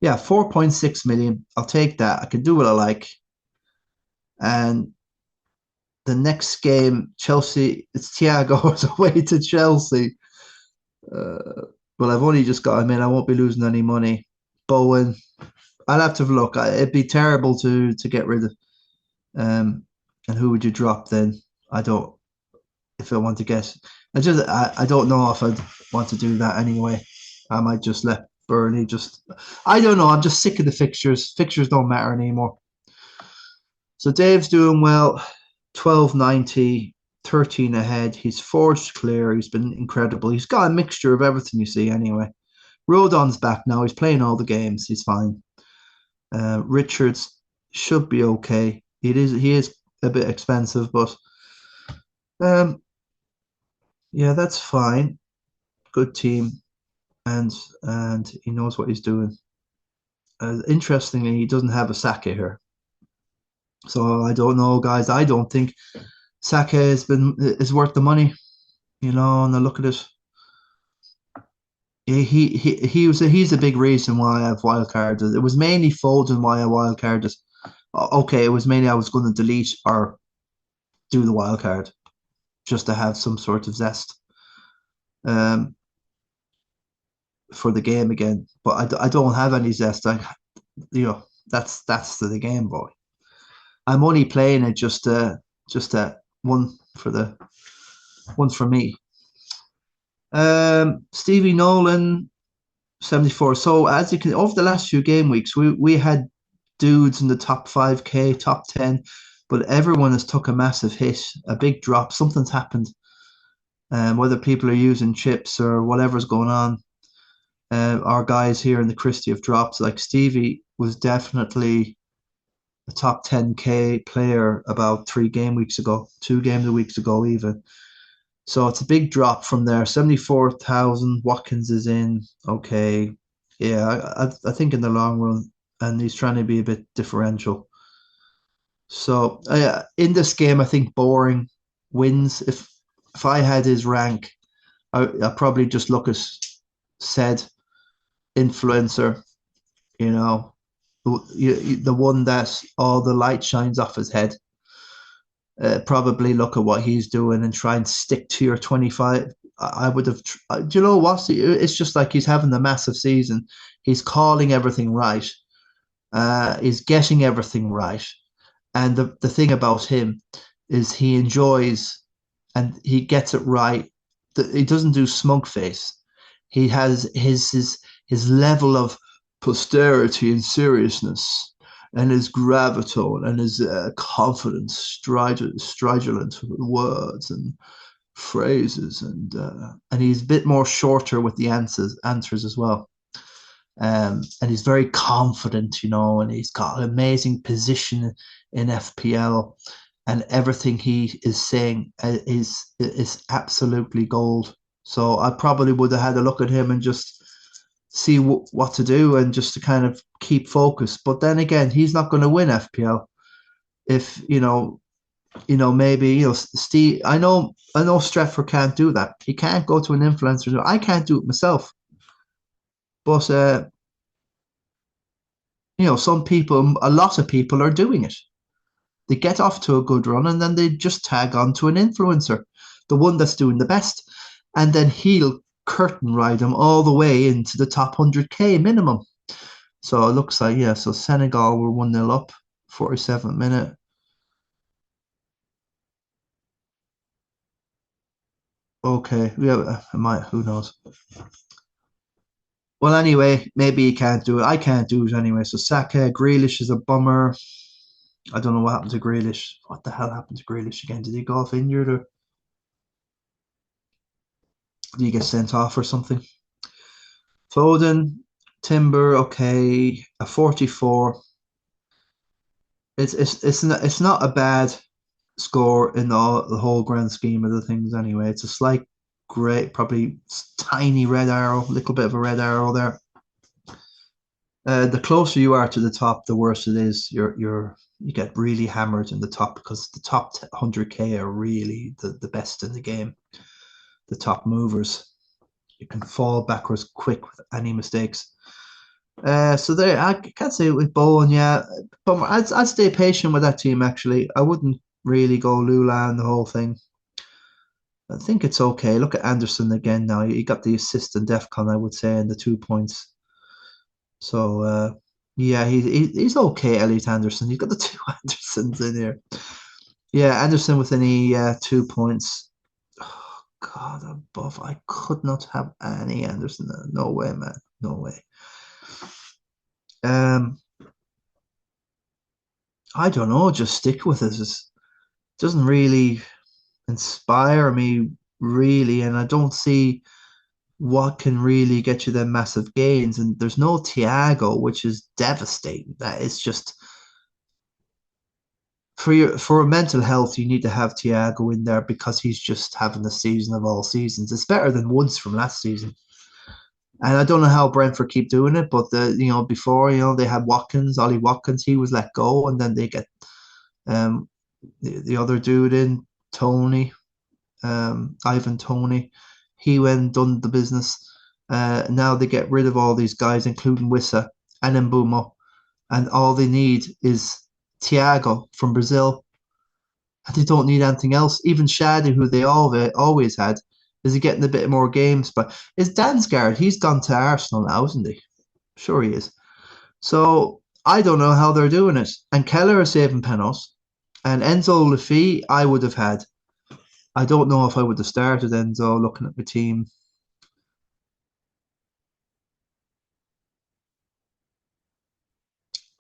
Yeah, 4.6 million. I'll take that. I can do what I like. And the next game, Chelsea, it's Thiago's away to Chelsea. Well, I've only just got him in. I won't be losing any money. Bowen, I'll have to have a look. It'd be terrible to get rid of. And who would you drop then? I don't. If I want to guess, I don't know if I'd want to do that anyway. I might just let Burnley just. I don't know. I'm just sick of the fixtures. Fixtures don't matter anymore. So Dave's doing well. 12.90, 13 ahead. He's forged clear. He's been incredible. He's got a mixture of everything you see anyway. Rodon's back now. He's playing all the games. He's fine. Richards should be okay. He is a bit expensive, but yeah, that's fine. Good team, and he knows what he's doing. Interestingly, he doesn't have a Saka here, so I don't know, guys. I don't think Saka is worth the money. You know, and I look at it. He's a big reason why I've wildcarded. It was mainly Foden why I wildcarded. Okay, it was mainly I was going to delete or do the wildcard just to have some sort of zest um, for the game again. But I don't have any zest. That's the game, boy. I'm only playing it just one for the one for me. Stevie Nolan 74. So as you can over the last few game weeks, we had dudes in the top 5k, top 10, but everyone has took a massive hit, a big drop. Something's happened. Whether people are using chips or whatever's going on. Our guys here in the Christie have dropped. Like Stevie was definitely a top 10k player about 3 game weeks ago, 2 games ago even. So it's a big drop from there. 74,000. Watkins is in. Okay. Yeah, I think in the long run, and he's trying to be a bit differential. So in this game, I think boring wins. If I had his rank, I'd probably just look at said influencer, you know, the one that all the light shines off his head. Probably look at what he's doing and try and stick to your 25. I would have, do you know what? It's just like he's having a massive season. He's calling everything right. He's getting everything right. And the thing about him is he enjoys and he gets it right. He doesn't do smug face. He has his level of posterity and seriousness and his gravitone and his confidence, stridulent words and phrases, and he's a bit more shorter with the answers as well. And he's very confident, you know, and he's got an amazing position in FPL, and everything he is saying is absolutely gold. So I probably would have had a look at him and just see what to do and just to kind of keep focus. But then again, he's not going to win FPL if maybe Steve. I know Stretford can't do that. He can't go to an influencer. I can't do it myself. But some people, a lot of people are doing it. They get off to a good run and then they just tag on to an influencer, the one that's doing the best, and then he'll curtain ride them all the way into the top 100k minimum. So it looks like, yeah, so Senegal were 1-0 up, 47th minute. Okay, yeah, who knows? Well, anyway, maybe he can't do it. I can't do it anyway. So Saka, Grealish is a bummer. I don't know what happened to Grealish. What the hell happened to Grealish again? Did he go off injured or did he get sent off or something? Foden, Timber, okay, a 44. It's not a bad score in the whole grand scheme of the things anyway. It's a slight great, probably tiny red arrow, little bit of a red arrow there. The closer you are to the top, the worse it is. You get really hammered in the top because the top 100k are really the best in the game. The top movers. You can fall backwards quick with any mistakes. So there, I can't say it with Bowen, yeah, but I'd stay patient with that team. Actually, I wouldn't really go Lula and the whole thing. I think it's okay. Look at Anderson again now. He got the assist and DEFCON, I would say, and the 2 points. So yeah, he's okay, Elliot Anderson. You've got the two Andersons in here. Yeah, Anderson with any 2 points. Oh, God, above. I could not have any Anderson. No way, man. No way. Um, I don't know. Just stick with it. It doesn't really inspire me, really, and I don't see what can really get you them massive gains. And there's no Thiago, which is devastating. That is just for mental health, you need to have Thiago in there because he's just having the season of all seasons. It's better than once from last season. And I don't know how Brentford keep doing it, but before they had Watkins, Ollie Watkins, he was let go, and then they get um the other dude in Tony, Ivan Tony. He went and done the business. Now they get rid of all these guys, including Wissa and Mbumo, and all they need is Thiago from Brazil, and they don't need anything else. Even Shadi, who they always had, is he getting a bit more games? But is Dansgaard? He's gone to Arsenal now, isn't he? Sure, he is. So I don't know how they're doing it. And Keller is saving Penos, and Enzo Lafi, I would have had. I don't know if I would have started Enzo looking at the team.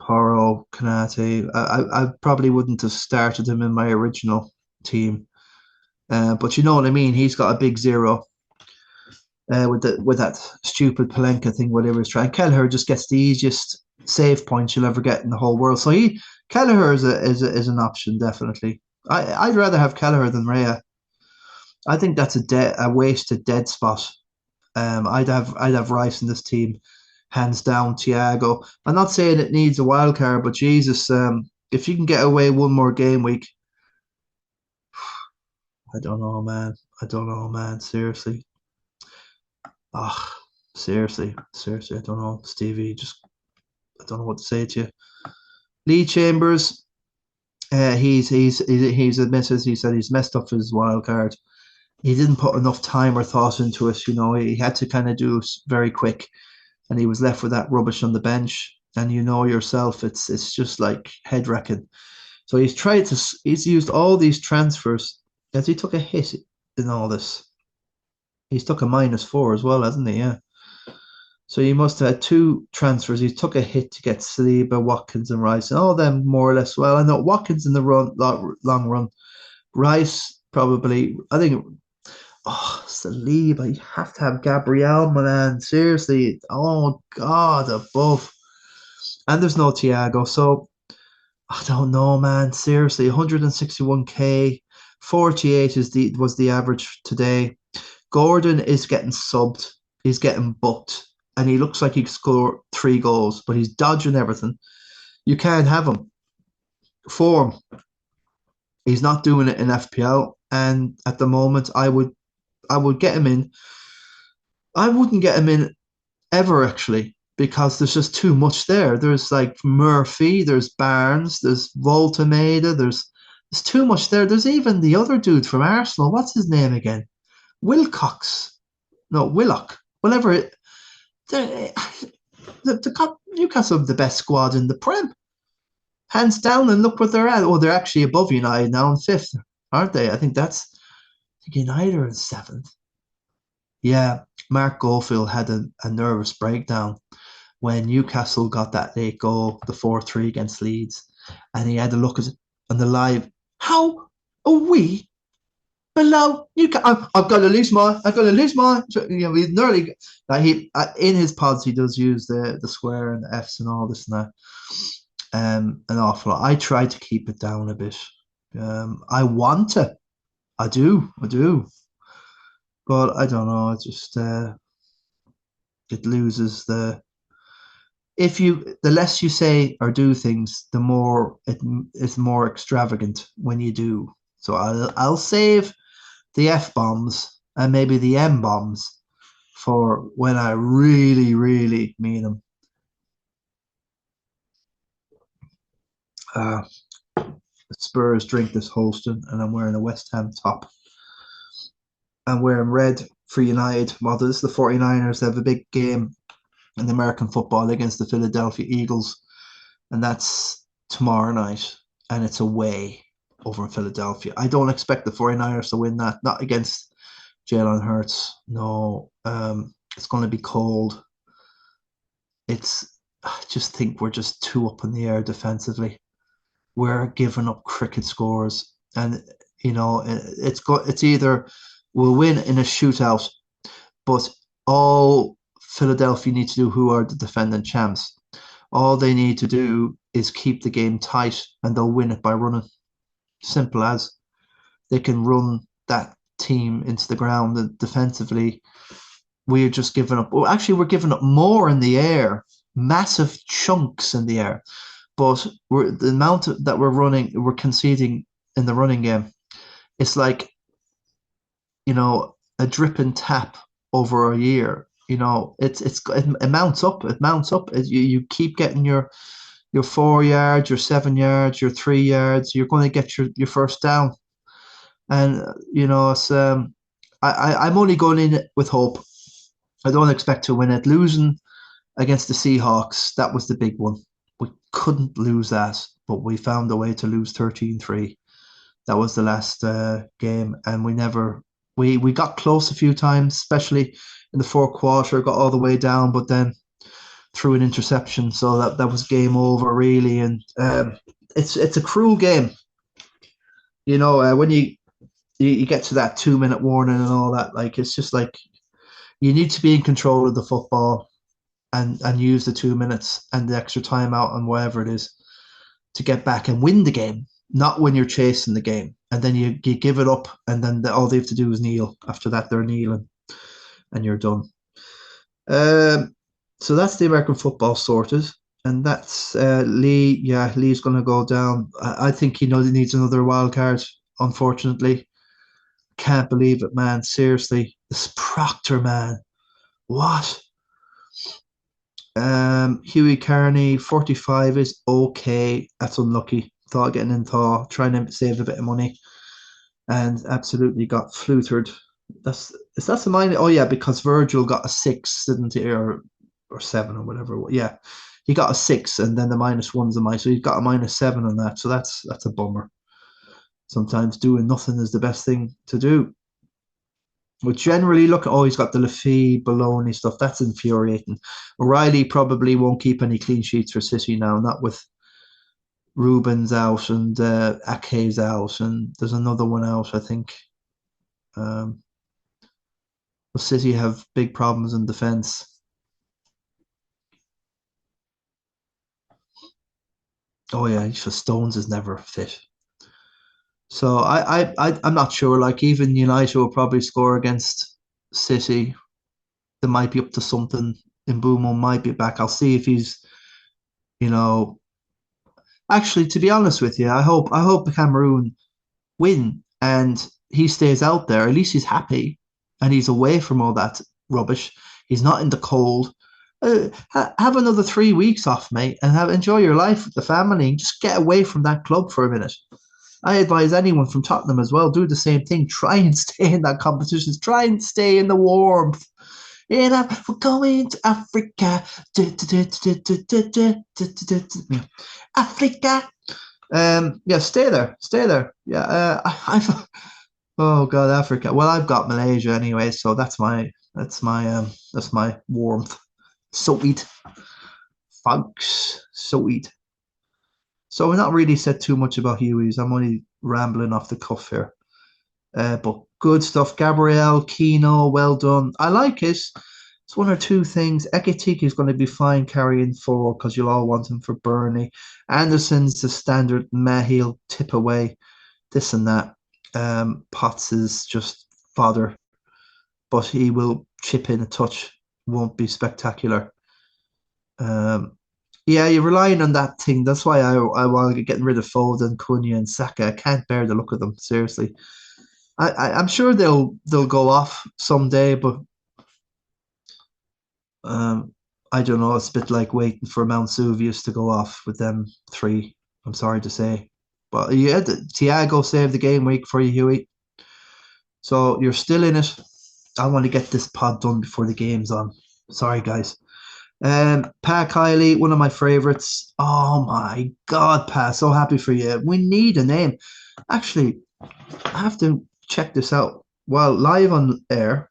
Poro, Kanate. I probably wouldn't have started him in my original team. But you know what I mean. He's got a big zero with that stupid Palenka thing, whatever he's trying. Kelleher just gets the easiest save points you'll ever get in the whole world. So Kelleher is an option definitely. I'd rather have Kelleher than Rhea. I think that's a wasted dead spot. I'd have Rice in this team, hands down. Thiago. I'm not saying it needs a wild card, but Jesus, if you can get away one more game week, I don't know, man. I don't know, man. Seriously. Ah, seriously, I don't know, Stevie. Just I don't know what to say to you. Lee Chambers, he's admitted. He said he's messed up his wild card. He didn't put enough time or thought into it. He had to kind of do it very quick, and he was left with that rubbish on the bench. And you know yourself, it's just like head wrecking. So he's used all these transfers as he took a hit in all this. He's took a -4 as well, hasn't he? Yeah. So he must have had two transfers. He took a hit to get Saliba, Watkins, and Rice, and all of them more or less. Well, I know Watkins in the long run. Rice probably. I think. Oh, Saliba! You have to have Gabriel, man. Seriously. Oh God, above. And there's no Thiago, so I don't know, man. Seriously, 161k, 48 was the average today. Gordon is getting subbed. He's getting booked. And he looks like he could score 3 goals, but he's dodging everything. You can't have him. Form. He's not doing it in FPL. And at the moment, I would get him in. I wouldn't get him in ever actually, because there's just too much there. There's like Murphy, there's Barnes, there's Voltameda, there's too much there. There's even the other dude from Arsenal. What's his name again? Wilcox. No, Willock. Whatever it Newcastle have the best squad in the Prem, hands down. And look what they're at. Oh, they're actually above United now in fifth, aren't they? I think United are in seventh. Yeah, Mark Gofield had a nervous breakdown when Newcastle got that late goal, the 4-3 against Leeds, and he had a look at it on the live. How are we below Newcastle? I'm going to lose mine. I'm going to lose mine. So, we nearly like he in his pods he does use the square and the F's and all this and that. An awful lot. I try to keep it down a bit. I want to. I do. But I don't know. It just it loses the less you say or do things, the more it's more extravagant when you do. So I'll save the F bombs and maybe the M bombs for when I really, really mean them. Uh, Spurs drink this Holston, and I'm wearing a West Ham top. I'm wearing red for United. Well, this is the 49ers. They have a big game in American football against the Philadelphia Eagles, and that's tomorrow night, and it's away over in Philadelphia. I don't expect the 49ers to win that, not against Jalen Hurts. No, it's going to be cold. I just think we're just too up in the air defensively. We're giving up cricket scores, and it's either we'll win in a shootout, but all Philadelphia need to do, who are the defending champs, all they need to do is keep the game tight, and they'll win it by running. Simple as. They can run that team into the ground, and defensively, we're just giving up. Well, actually, we're giving up more in the air, massive chunks in the air. But the amount that we're conceding in the running game, it's like, a drip and tap over a year. It mounts up. It mounts up. You keep getting your 4 yards, your 7 yards, your 3 yards. You're going to get your first down, and it's I'm only going in with hope. I don't expect to win it. Losing against the Seahawks, that was the big one. We couldn't lose that, but we found a way to lose 13-3. That was the last game, and we got close a few times, especially in the fourth quarter, got all the way down, but then threw an interception, so that was game over, really. And it's a cruel game. When you get to that 2-minute warning and all that, like, it's just like you need to be in control of the football and use the 2 minutes and the extra time out and whatever it is to get back and win the game, not when you're chasing the game. And then you give it up, and then all they have to do is kneel. After that, they're kneeling, and you're done. So that's the American football sorted. And that's Lee. Yeah, Lee's going to go down. I think he needs another wild card, unfortunately. Can't believe it, man. Seriously. This Proctor, man. What? Huey Carney, 45 is okay. That's unlucky. Thought getting in Thaw, trying to save a bit of money, and absolutely got flutered. Is that the mine? Oh yeah, because Virgil got a 6, didn't he, or 7 or whatever. Yeah, he got a 6, and then the -1's a mine, so he's got a -7 on that. So that's a bummer. Sometimes doing nothing is the best thing to do. But generally, he's got the Lafee, baloney stuff. That's infuriating. O'Reilly probably won't keep any clean sheets for City now, not with Ruben's out and Ake's out, and there's another one out, I think. City have big problems in defence. Oh yeah, Stones is never fit. So I'm not sure. Like, even United will probably score against City. They might be up to something. Mbumo might be back. I'll see if he's, Actually, to be honest with you, I hope Cameroon win and he stays out there. At least he's happy and he's away from all that rubbish. He's not in the cold. Have another 3 weeks off, mate, and enjoy your life with the family and just get away from that club for a minute. I advise anyone from Tottenham as well, do the same thing. Try and stay in that competition. Try and stay in the warmth. We're going to Africa. Africa. Yeah, stay there. Stay there. Yeah. Oh God, Africa. Well, I've got Malaysia anyway, so that's my That's my warmth. Sweet, folks. Sweet. So we're not really said too much about Huey's. I'm only rambling off the cuff here. But good stuff. Gabriel, Keno, well done. I like it. It's one or two things. Ekitike is going to be fine carrying four because you'll all want him for Burnley. Anderson's the standard meh, he'll tip away this and that. Potts is just fodder, but he will chip in a touch. Won't be spectacular. Yeah, you're relying on that thing. That's why I want to get rid of Foden, Cunha, and Saka. I can't bear the look of them. Seriously, I'm sure they'll go off someday, but um, I don't know. It's a bit like waiting for Mount Suvius to go off with them three. I'm sorry to say, but yeah, Thiago saved the game week for you, Huey. So you're still in it. I want to get this pod done before the game's on. Sorry, guys. Pa Kylie, one of my favorites. Oh my God, Pa, so happy for you. We need a name. Actually, I have to check this out. While live on air,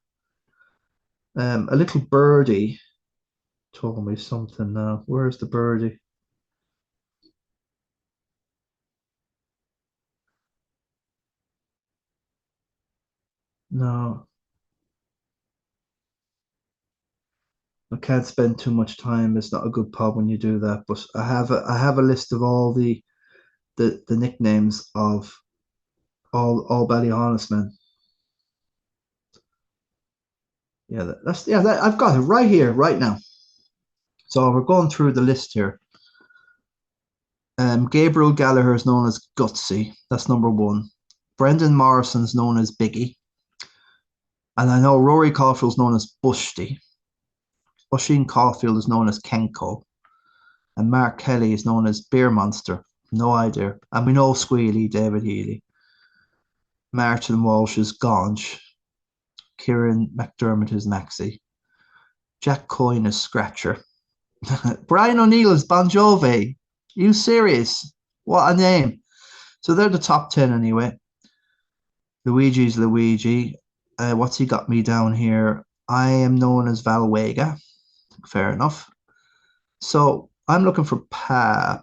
a little birdie told me something now. Where's the birdie? No, I can't spend too much time. It's not a good pub when you do that. But I have a list of all the nicknames of all Ballyhaunis men. Yeah, I've got it right here, right now. So we're going through the list here. Gabriel Gallagher is known as Gutsy. That's number one. Brendan Morrison's known as Biggie. And I know Rory Caulfield's known as Bushty. Oisin Caulfield is known as Kenko. And Mark Kelly is known as Beer Monster. No idea. And we know Squealy, David Healy. Martin Walsh is Gonch. Kieran McDermott is Maxi. Jack Coyne is Scratcher. Brian O'Neill is Bon Jovi. You serious? What a name. So they're the top 10 anyway. Luigi's Luigi. What's he got me down here? I am known as Valwega. Fair enough. So I'm looking for Pa.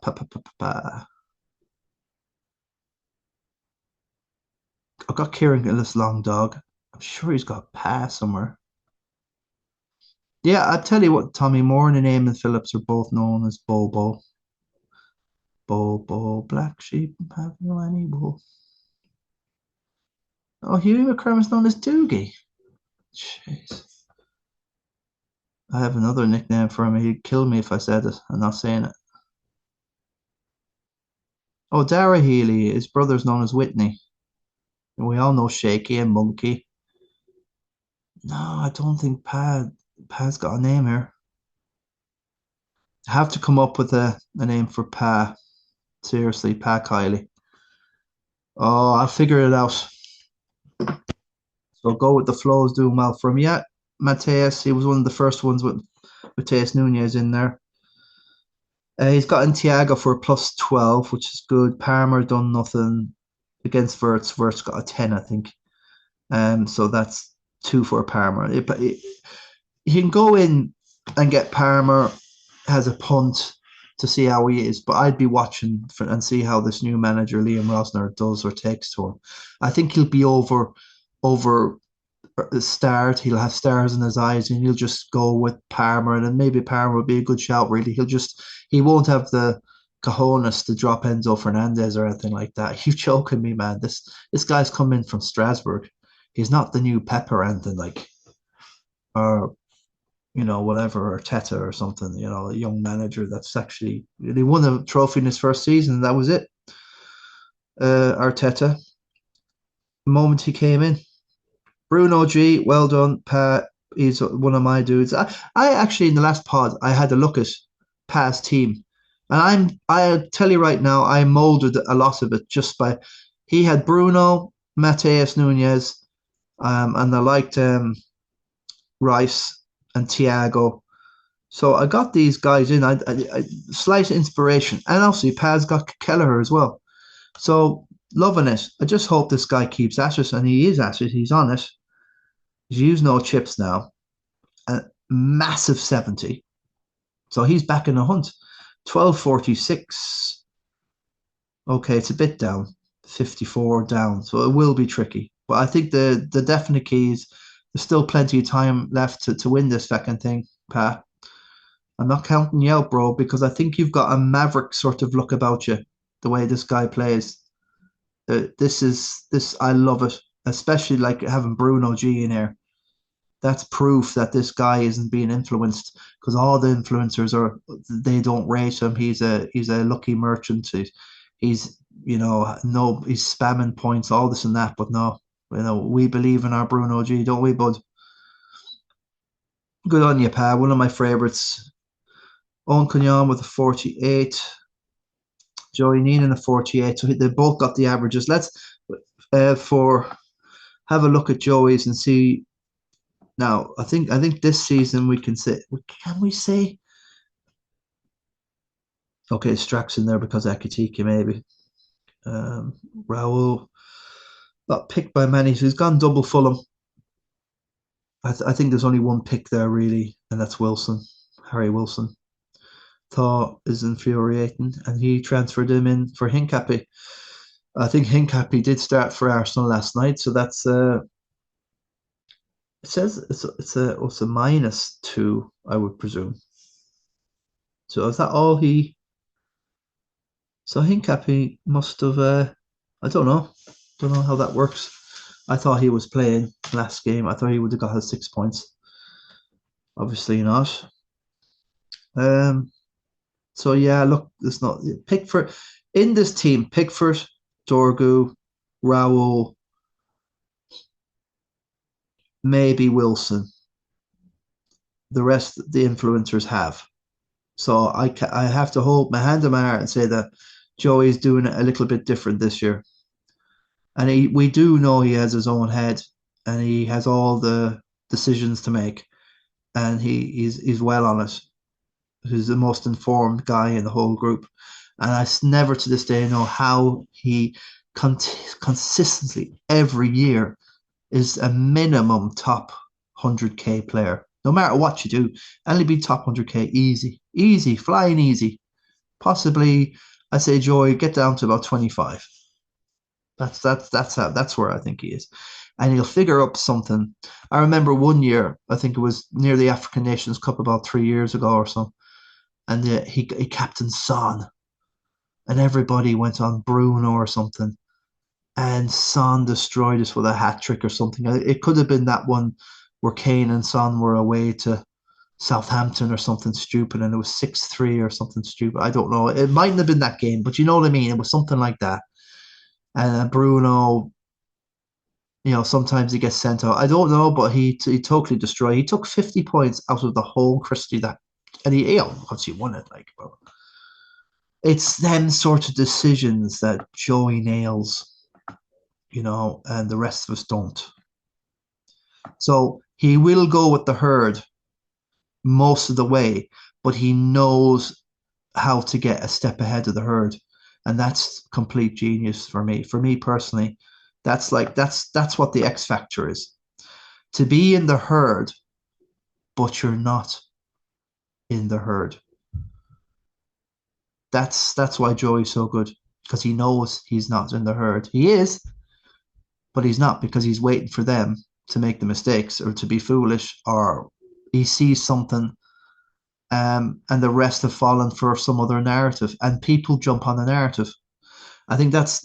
I've got Kieran Gillis Long Dog. I'm sure he's got Pa somewhere. Yeah, I tell you what, Tommy Moore and Eamon Phillips are both known as Bobo. Bobo, black sheep, have you any wool? Oh, Hughie McCrum's known as Doogie. Jeez. I have another nickname for him. He'd kill me if I said it. I'm not saying it. Oh, Dara Healy. His brother's known as Whitney. And we all know Shaky and Monkey. No, I don't think Pa's got a name here. I have to come up with a name for Pa. Seriously, Pa Kylie. Oh, I'll figure it out. So go with the flows doing well for him. Yeah, Mateus, he was one of the first ones with Mateus Nunez in there. He's gotten Thiago for a plus 12, which is good. Palmer done nothing against Verts. Verts got a 10, I think. So that's two for Palmer. He can go in and get Palmer has a punt to see how he is, but I'd be watching and see how this new manager Liam Rosner does or takes to him. I think he'll be over the start. He'll have stars in his eyes, and he'll just go with Palmer, and then maybe Palmer would be a good shout. Really, he won't have the cojones to drop Enzo Fernandez or anything like that. You joking me, man? This guy's coming from Strasbourg. He's not the new Pepper or anything like, or whatever, or Teta or something, a young manager that's actually, he won a trophy in his first season, and that was it. Arteta, the moment he came in. Bruno G, well done, Pa. He's one of my dudes. I actually, in the last pod, I had a look at Pa's team, and I'll tell you right now, I molded a lot of it just by, he had Bruno, Mateus Nunez, and I liked Rice and Thiago. So I got these guys in. I slight inspiration, and obviously Pa's got Kelleher as well. So loving it. I just hope this guy keeps at it, and he is at it. He's on it. He's used no chips now. a massive 70. So he's back in the hunt. 12.46. Okay, it's a bit down. 54 down. So it will be tricky. But I think the definite key is there's still plenty of time left to win this second thing, Pat. I'm not counting you out, bro, because I think you've got a maverick sort of look about you, the way this guy plays. This. I love it, especially like having Bruno G in here. That's proof that this guy isn't being influenced because all the influencers they don't rate him. He's a lucky merchant. He's no he's spamming points, all this and that. But no, we believe in our Bruno G, don't we, bud? Good on you, pal. One of my favorites. Owen Cunyon with a 48. Joey Neenan a 48. So they both got the averages. Let's for have a look at Joey's and see. Now, I think this season we can say, can we say? Okay, Strax in there because Akitika maybe. Raul got picked by many, so he's gone double Fulham. I think there's only one pick there really, and that's Wilson, Harry Wilson. Thaw is infuriating, and he transferred him in for Hincapie. I think Hincapie did start for Arsenal last night, so that's it says it's a -2, I would presume. So is that all he? So Hincapie must have. I don't know how that works. I thought he was playing last game. I thought he would have got his 6 points. Obviously not. So yeah, look, there's not Pickford in this team. Pickford, Dorgu, Raul, maybe Wilson. The rest, the influencers have. So I have to hold my hand in my heart and say that Joey's doing it a little bit different this year. And we do know he has his own head and he has all the decisions to make. And he's well on it. He's the most informed guy in the whole group. And I never to this day know how he consistently every year is a minimum top 100K player. No matter what you do, only be top 100K easy, flying easy. Possibly, I say, Joy, get down to about 25. That's where I think he is, and he'll figure up something. I remember one year, I think it was near the African Nations Cup about 3 years ago or so, and he captained Son, and everybody went on Bruno or something, and Son destroyed us with a hat trick or something. It could have been that one where Kane and Son were away to Southampton or something stupid, and it was 6-3 or something stupid. I don't know. It mightn't have been that game, but you know what I mean. It was something like that. And Bruno, sometimes he gets sent out. I don't know, but he totally destroyed. He took 50 points out of the whole Christie and he once he won it, like, well, it's them sort of decisions that Joey nails, and the rest of us don't. So he will go with the herd most of the way, but he knows how to get a step ahead of the herd. And that's complete genius for me. For me personally, that's what the X factor is. To be in the herd, but you're not in the herd. That's why Joey's so good, because he knows he's not in the herd. He is, but he's not, because he's waiting for them to make the mistakes or to be foolish, or he sees something and the rest have fallen for some other narrative, and people jump on the narrative. I think that's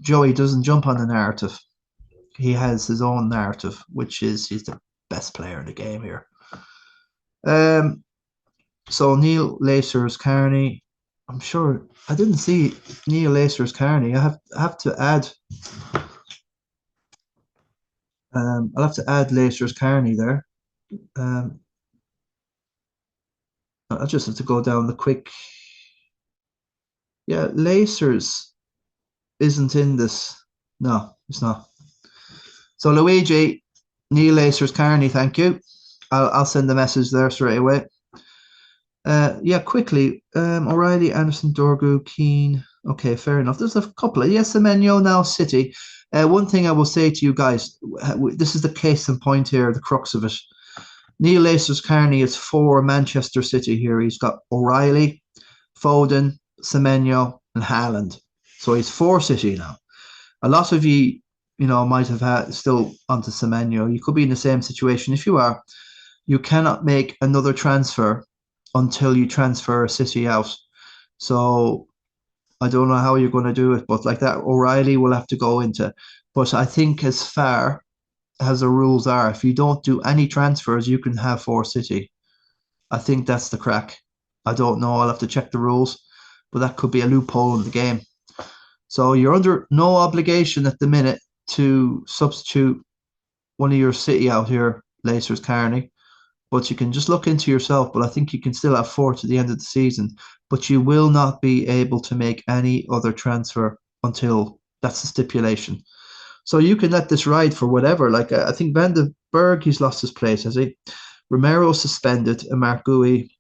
Joey doesn't jump on the narrative. He has his own narrative, which is he's the best player in the game here. So Neil Lacers Carney, I'm sure I didn't see Neil Lacers Carney. I have to add. I'll have to add Lacers Carney there. I just have to go down the quick. Yeah, Lacers isn't in this. No, it's not. So Luigi, Neil Lacers Carney, thank you. I'll send the message there straight away. Yeah, quickly. O'Reilly, Anderson, Dorgu, Keane. Okay, fair enough. There's a couple of Semenyo now City. One thing I will say to you guys, this is the case in point here, the crux of it. Neil Carney is for Manchester City here. He's got O'Reilly, Foden, Semenyo, and Haaland. So he's for City now. A lot of you might have had still onto Semenyo. You could be in the same situation. If you are, you cannot make another transfer until you transfer City out. So I don't know how you're going to do it, but like that, O'Reilly will have to go into. But I think as far as the rules are, if you don't do any transfers, you can have for City. I think that's the crack. I don't know. I'll have to check the rules, but that could be a loophole in the game. So you're under no obligation at the minute to substitute one of your City out here, Lacers Carney, but you can just look into yourself. But I think you can still have four to the end of the season, but you will not be able to make any other transfer until that's the stipulation. So you can let this ride for whatever. Like I think Van de Berg, he's lost his place, has he? Romero suspended, and Mark Gui.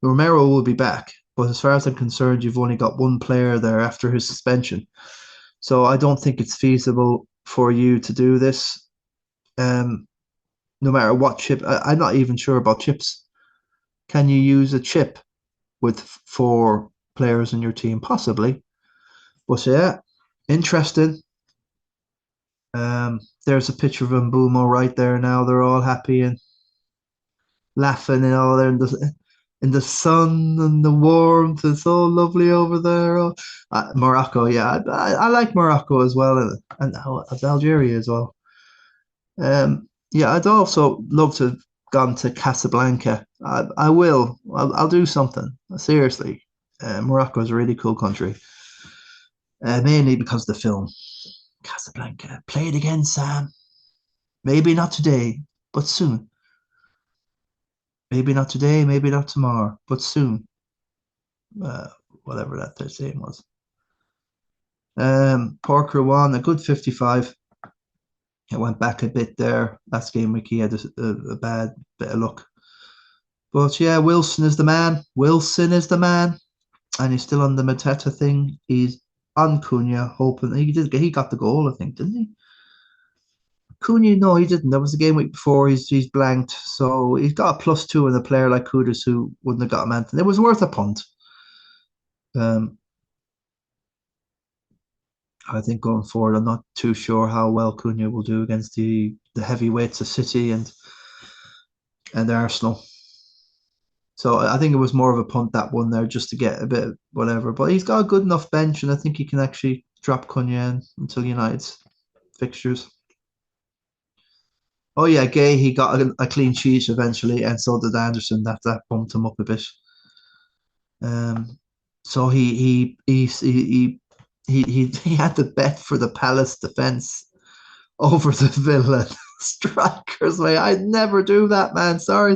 Romero will be back, but as far as I'm concerned, you've only got one player there after his suspension. So I don't think it's feasible for you to do this. No matter what chip, I'm not even sure about chips. Can you use a chip with four players in your team? Possibly. But yeah, interesting. There's a picture of Mbumo right there now. They're all happy and laughing and all there in the sun and the warmth. It's all lovely over there. Oh, Morocco, yeah, I like Morocco as well, and Algeria as well. Yeah, I'd also love to have gone to Casablanca. I will. I'll do something. Seriously, Morocco is a really cool country, mainly because of the film Casablanca. Play it again, Sam. Maybe not today, but soon. Maybe not today, maybe not tomorrow, but soon. Uh, Whatever that their saying was. Parker won a good 55. It went back a bit there. Last game week he had a bad bit of luck. But yeah, Wilson is the man. Wilson is the man. And he's still on the Mateta thing. He's on Cunha, hoping he got the goal, I think, didn't he? Cunha, no, he didn't. That was the game week before. He's blanked. So he's got a +2 in a player like Kudus who wouldn't have got a man. It was worth a punt. Um, I think going forward, I'm not too sure how well Cunha will do against the heavyweights of City and Arsenal. So I think it was more of a punt that one there just to get a bit of whatever. But he's got a good enough bench, and I think he can actually drop Cunha in until United's fixtures. Oh yeah, Gay, he got a clean sheet eventually, and so did Anderson. That bumped him up a bit. So he had to bet for the Palace defense over the Villa strikers. Mate, I'd never do that, man. Sorry,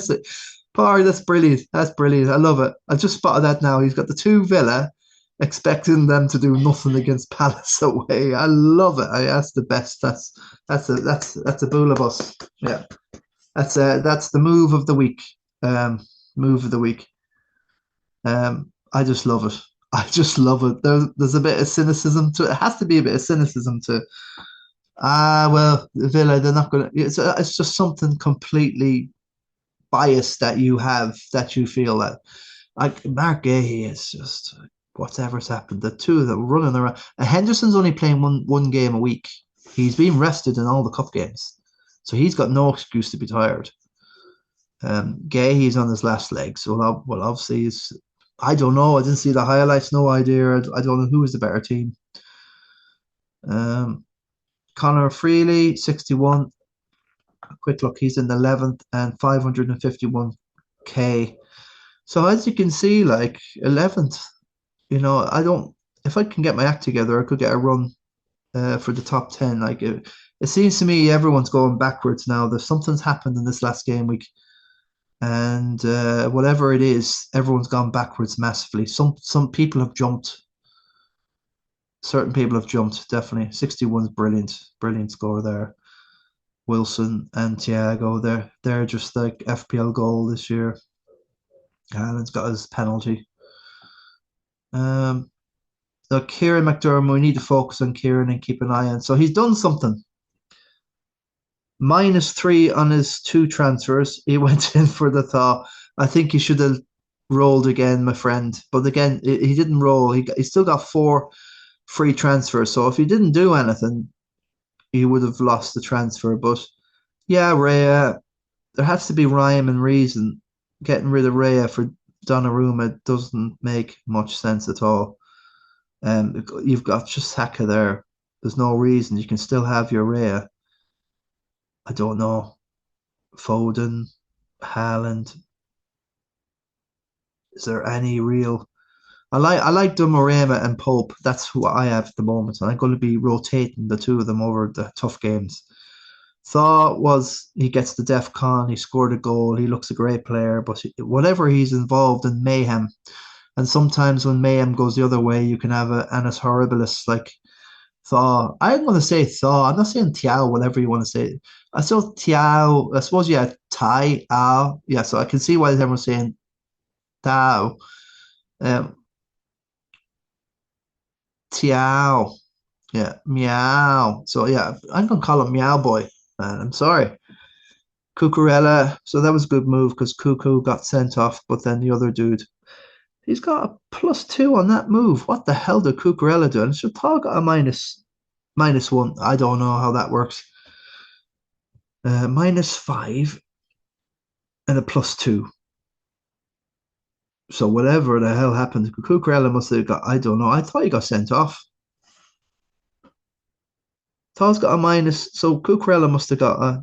Par, that's brilliant. That's brilliant. I love it. I just spotted that now. He's got the two Villa, expecting them to do nothing against Palace away. I love it. That's the best. That's a boulabus. Yeah, that's the move of the week. Move of the week. I just love it. I just love it. There's a bit of cynicism to it. It has to be a bit of cynicism to. Well, Villa, they're not going to. It's just something completely biased that you have that you feel that. Like Mark Gahey is just whatever's happened. The two of them running around. And Henderson's only playing one game a week. He's been rested in all the cup games, so he's got no excuse to be tired. Gahey's on his last leg, so obviously he's. I don't know. I didn't see the highlights. No idea. I don't know who is the better team. Connor Freely, 61. A quick look. He's in the 11th and 551k. So as you can see, like 11th, I don't. If I can get my act together, I could get a run for the top 10. Like it seems to me everyone's going backwards now. There's something's happened in this last game week. And whatever it is, everyone's gone backwards massively. Some people have jumped. Certain people have jumped, definitely. 61's brilliant score there. Wilson and Thaigo, they're just like FPL goal this year. Haaland's got his penalty. So Kieran McDermott, we need to focus on Kieran and keep an eye on. So he's done something. -3 on his two transfers. He went in for the thaw. I think he should have rolled again, my friend. But again, he didn't roll. He still got 4 free transfers. So if he didn't do anything, he would have lost the transfer. But yeah, Raya, there has to be rhyme and reason. Getting rid of Raya for Donnarumma doesn't make much sense at all. You've got just Saka there. There's no reason. You can still have your Raya. I don't know. Foden, Haaland. Is there any real? I like Donnarumma and Pope. That's who I have at the moment, and I'm going to be rotating the two of them over the tough games. Thought was he gets the def con, he scored a goal, he looks a great player, but whatever he's involved in mayhem, and sometimes when mayhem goes the other way, you can have a annus horribilis like Thaw. I'm going to say Thaw. I'm not saying Tiao, whatever you want to say. I saw Tiao. I suppose, yeah, Tai, Ao. Yeah, so I can see why everyone's saying Tao. Um, Tiao. Yeah, Meow. So, yeah, I'm going to call him Meow Boy. Man, I'm sorry. Cucurella. So that was a good move because Cuckoo got sent off, but then the other dude, he's got a +2 on that move. What the hell did Cucurella do? And Chatal got a -1. I don't know how that works. -5 and a +2. So whatever the hell happened, Cucurella must have got. I don't know. I thought he got sent off. Tal's got a minus, so Cucurella must have got a.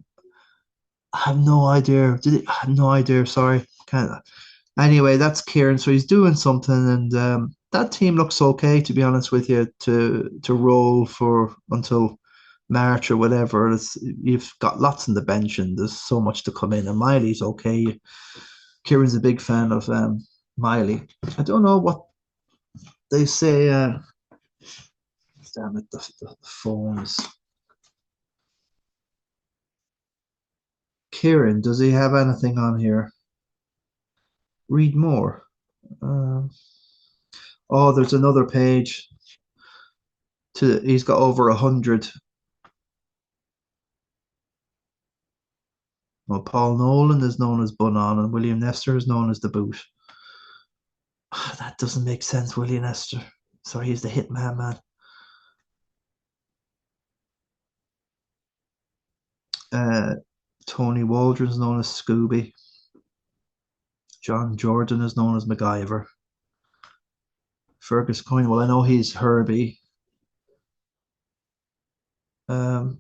I have no idea. Did it? I have no idea. Sorry, can't. Anyway, that's Kieran. So he's doing something, and that team looks okay. To be honest with you, to roll for until March or whatever. You've got lots on the bench, and there's so much to come in. And Miley's okay. Kieran's a big fan of Miley. I don't know what they say. Damn it, the phones. Kieran, does he have anything on here? Read more. Oh, there's another page. He's got over 100. Well, Paul Nolan is known as Bunon, and William Nestor is known as the Boot. That doesn't make sense, William Nestor. So he's the hitman man. Tony Waldron's known as Scooby. John Jordan is known as MacGyver. Fergus Coyne, well, I know he's Herbie. Yeah,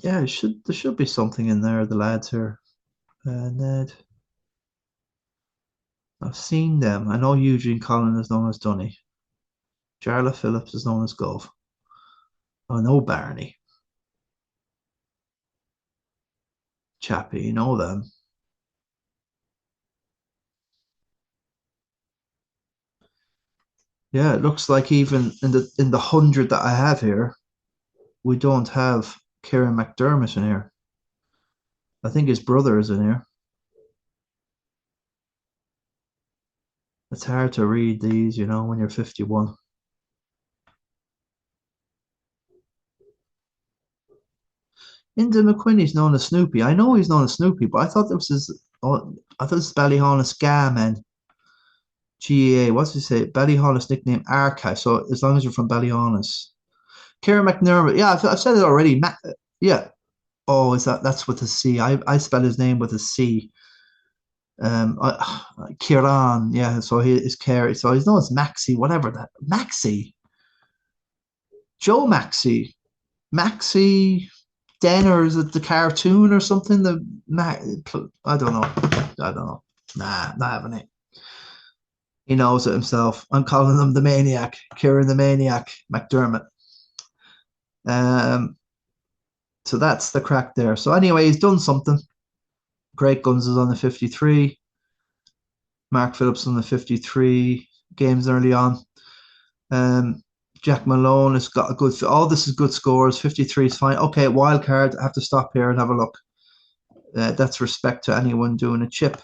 there should be something in there, the lads here. Ned. I've seen them. I know Eugene Collin is known as Dunny. Jarla Phillips is known as Gov. I know Barney. Chappie, you know them. Yeah, it looks like even in the 100 that I have here, we don't have Kieran McDermott in here. I think his brother is in here. It's hard to read these, when you're 51. Inda McQuinney's known as Snoopy. I know he's known as Snoopy, but I thought this was I thought this was Ballyhaunis Ga, man. GEA, what's he say? Ballyhaunis nickname Archive. So as long as you're from Ballyhaunis. Kieran McDermott. Yeah, I've said it already. Yeah. Oh, that's with a C. I spell his name with a C. Kieran. Yeah. So he is Kerry. So he's known as Maxi. Whatever that. Maxi. Joe Maxi. Maxi. Denner, is it the cartoon or something? I don't know. I don't know. Nah, not having it. He knows it himself. I'm calling him the Maniac, Kieran the Maniac McDermott. So that's the crack there. So anyway, he's done something. Great Guns is on the 53. Mark Phillips on the 53. Games early on. Jack Malone has got a good. All this is good scores. 53 is fine. Okay, wild card. I have to stop here and have a look. That's respect to anyone doing a chip.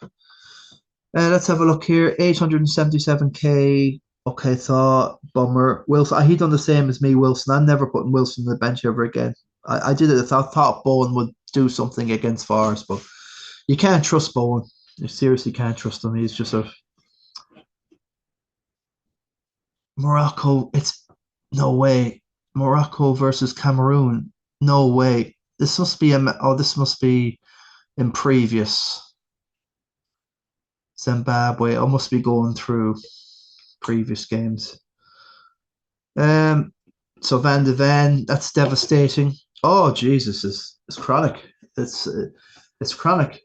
Let's have a look here. 877k. Okay, thought bummer. Wilson. He done the same as me, Wilson. I'm never putting Wilson on the bench ever again. I did it. I thought Bowen would do something against Forest, but you can't trust Bowen. You seriously can't trust him. He's just a Morocco. It's no way. Morocco versus Cameroon. No way. This must be this must be in previous Zimbabwe. I must be going through previous games. Um, so Van de Ven, that's devastating. Oh Jesus, it's chronic. It's chronic.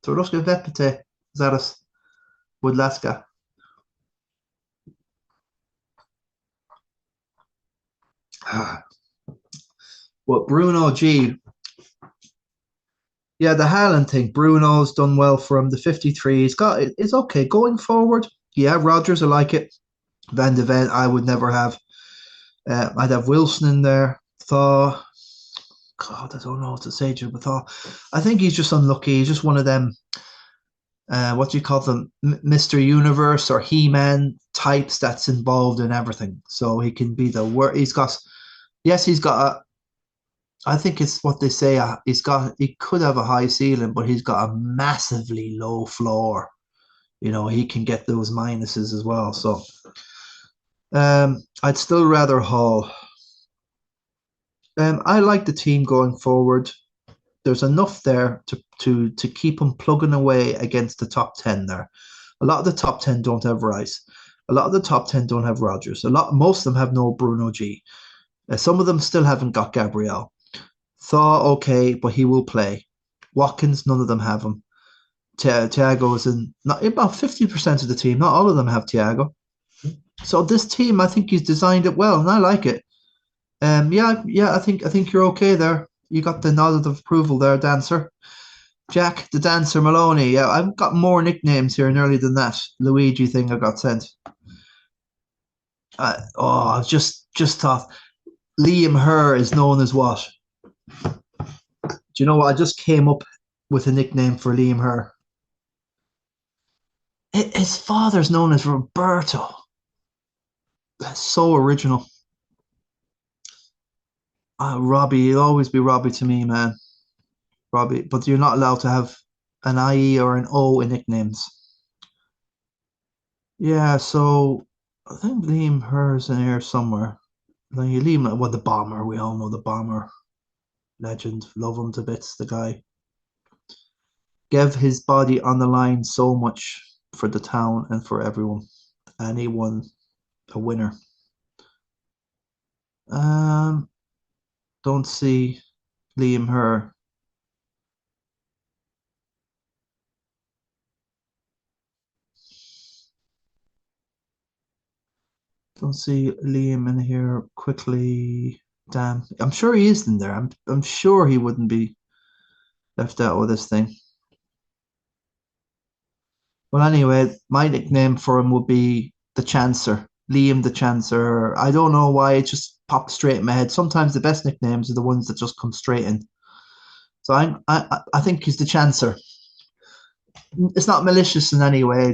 To troszkę wepite zaraz Woodlaska. What Bruno G? Yeah, the Haaland thing. Bruno's done well for him. The 53, he's got it's okay going forward. Yeah, Rogers, I like it. Van de Ven, I would never have. I'd have Wilson in there. Thaw. God, I don't know what to say to you, but Thaw. I think he's just unlucky. He's just one of them. What do you call them? Mr. Universe or He-Man types that's involved in everything. So he can be the word. He's got. Yes, he's got a. I think it's what they say. He could have a high ceiling, but he's got a massively low floor. You know, he can get those minuses as well. So, I'd still rather Hall. I like the team going forward. There's enough there to keep them plugging away against the top 10 there. A lot of the top 10 don't have Rice. A lot of the top 10 don't have Rogers. Most of them have no Bruno G. Some of them still haven't got Gabriel. Thaw, okay, but he will play. Watkins, none of them have him. Thaigo's in not about 50% of the team. Not all of them have Thaigo. So this team, I think he's designed it well, and I like it. Yeah, I think you're okay there. You got the nod of approval there, Dancer. Jack, the Dancer Maloney. Yeah, I've got more nicknames here nearly than that. Luigi thing I got sent. I just thought Liam Herr is known as what? Do you know what? I just came up with a nickname for Liam Herr. His father's known as Roberto. That's so original. Robbie, you'll always be Robbie to me, man. Robbie, but you're not allowed to have an IE or an O in nicknames. Yeah, so I think Liam Herr's in here somewhere. Then you leave him, well, the bomber. We all know the bomber. Legend. Love him to bits, the guy. Gave his body on the line so much for the town and for everyone. And he won a winner. Don't see Liam Herr. Don't see Liam in here quickly. Damn. I'm sure he is in there. I'm sure he wouldn't be left out with this thing. Well, anyway, my nickname for him would be the Chancer, Liam the Chancer. I don't know why it just popped straight in my head. Sometimes the best nicknames are the ones that just come straight in. So I think he's the Chancer. It's not malicious in any way.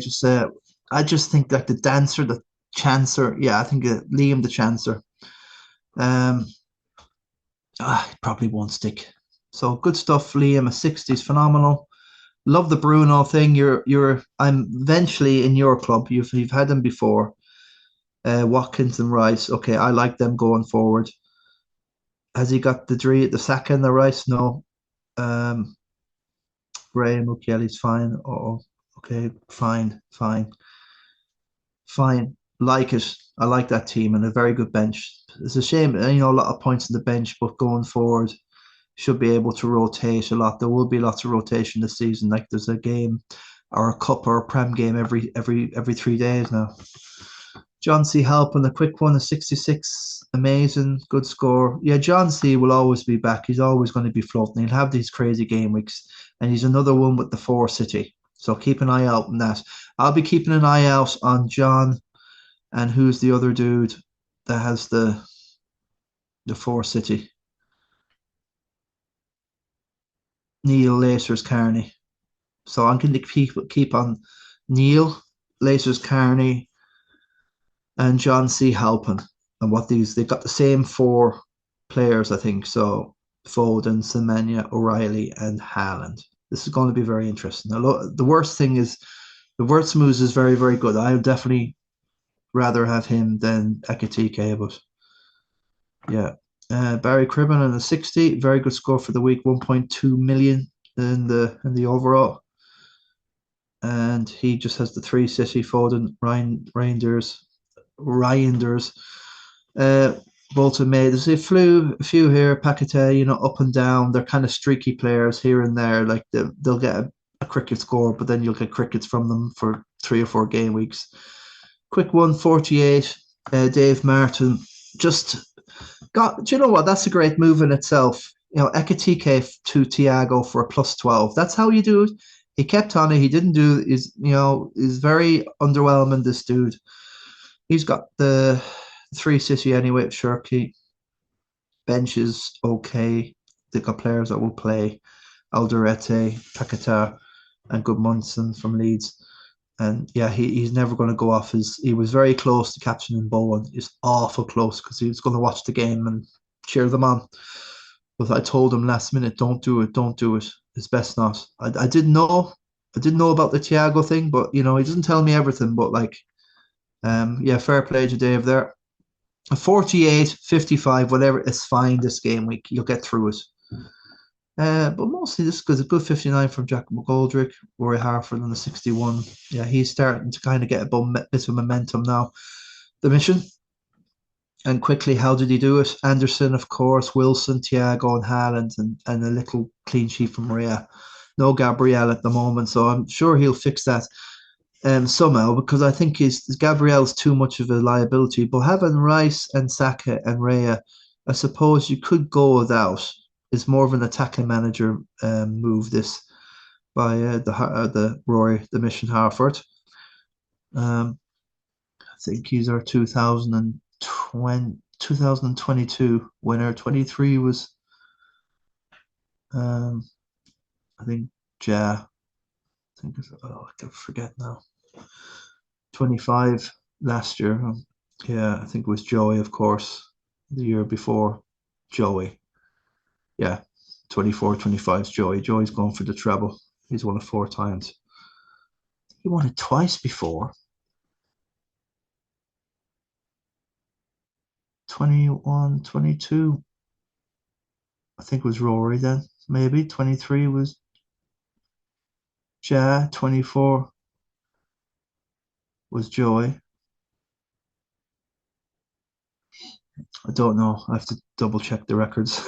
I just think like the Dancer, the Chancer. Yeah, I think Liam the Chancer. It probably won't stick. So good stuff, Liam. A 60 is phenomenal. Love the Bruno thing. I'm eventually in your club. You've had them before. Watkins and Rice. Okay, I like them going forward. Has he got the Saka and the Rice? No. Graham O'Kelly's fine. Oh, okay, fine. Like it. I like that team and a very good bench. It's a shame, a lot of points in the bench, but going forward, should be able to rotate a lot. There will be lots of rotation this season. Like there's a game or a cup or a prem game every 3 days now. John C. Halpin, a quick one, a 66, amazing, good score. Yeah, John C. will always be back. He's always going to be floating. He'll have these crazy game weeks, and he's another one with the 4 City. So keep an eye out on that. I'll be keeping an eye out on John, and who's the other dude that has the 4 City? Neil Lacers Carney. So I'm going to keep on Neil Lacers Carney and John C. Halpin and what they've got the same 4 players, I think. So Foden, Semenya, O'Reilly, and Haaland. This is going to be very interesting. The worst thing is the Wirtz is very, very good. I would definitely rather have him than Ekatike, but yeah. Barry Cribben on a 60, very good score for the week, 1.2 million in the overall. And he just has the three City, Foden, Reinders. Bolton made. There's a few here, Paquetá, up and down. They're kind of streaky players here and there. Like they'll get a cricket score, but then you'll get crickets from them for 3 or 4 game weeks. Quick one, 48. Dave Martin just got. Do you know what? That's a great move in itself. Ekatike to Thaigo for a +12. That's how you do it. He kept on it. He didn't do is very underwhelming. This dude. He's got the three City anyway. Shirky. Bench is okay. They've got players that will play. Alderete, Paquetá, and Goodmanson from Leeds. And yeah, he's never going to go off he was very close to captaining Bowen. He's awful close because he was going to watch the game and cheer them on. But I told him last minute, don't do it. It's best not. I didn't know. I didn't know about the Thaigo thing, but he doesn't tell me everything. But yeah, fair play to Dave there. A 48, 55, whatever, it's fine this game week. You'll get through it. But mostly this is a good 59 from Jack McGoldrick, Rory Harford on the 61. Yeah, he's starting to kind of get a bit of momentum now. The mission. And quickly, how did he do it? Anderson, of course, Wilson, Thaigo, and Haaland, and a little clean sheet from Maria. No Gabriel at the moment, so I'm sure he'll fix that somehow, because I think Gabriel's too much of a liability. But having Rice and Saka and Raya, I suppose you could go without. It's more of an attacking manager move this by the Rory, the Mission Harford. I think he's our 2022 winner. 23 was I think I can forget now. 25 last year. Yeah, I think it was Joey, of course. The year before, Joey. Yeah, 24, 25 is Joey. Joey's going for the treble. He's won it 4 times. He won it twice before. 21, 22. I think it was Rory then. Maybe 23 was 24 was Joey. I don't know. I have to double check the records.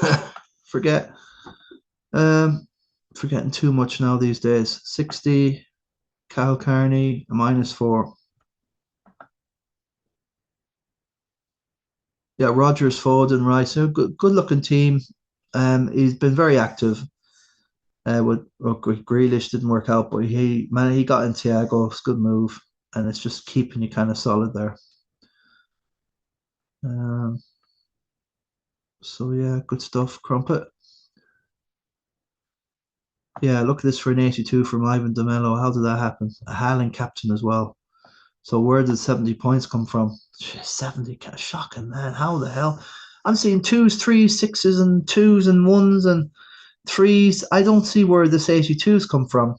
Forgetting too much now these days. 60, Kyle Carney, a -4. Yeah, Rogers, Foden, Rice, good looking team. He's been very active. With Grealish didn't work out, but he got in Thaigo. It's a good move, and it's just keeping you kind of solid there. So yeah, good stuff, Crumpet. Yeah, look at this for an 82 from Ivan DeMello. How did that happen? A Haaland captain as well. So where did 70 points come from? 70, shocking, man. How the hell? I'm seeing 2s, 3s, 6s, and 2s and 1s and 3s. I don't see where this 82s come from.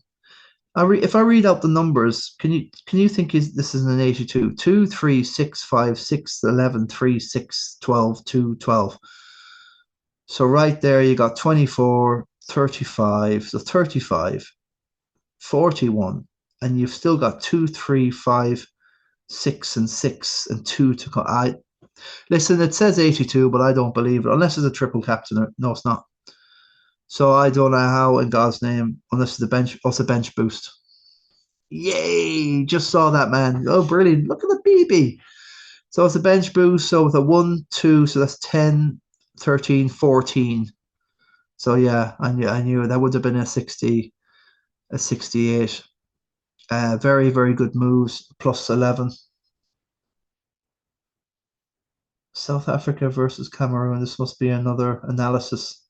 If I read out the numbers, can you think this is an 82? 2, 3, 6, 5, 6, 11, 3, 6, 12, 2, 12. So right there you got 24, 35, so 35, 41, and you've still got 2, 3, 5, 6, and 6, and 2 to come. Listen, it says 82, but I don't believe it, unless it's a triple captain. No, it's not. So I don't know how in God's name, unless it's a bench boost. Yay! Just saw that, man. Oh, brilliant. Look at the BB. So it's a bench boost. So with a 1, 2, so that's 10, 13, 14. So yeah, I knew that would have been a 60, a 68. Very, very good moves. +11. South Africa versus Cameroon. This must be another analysis.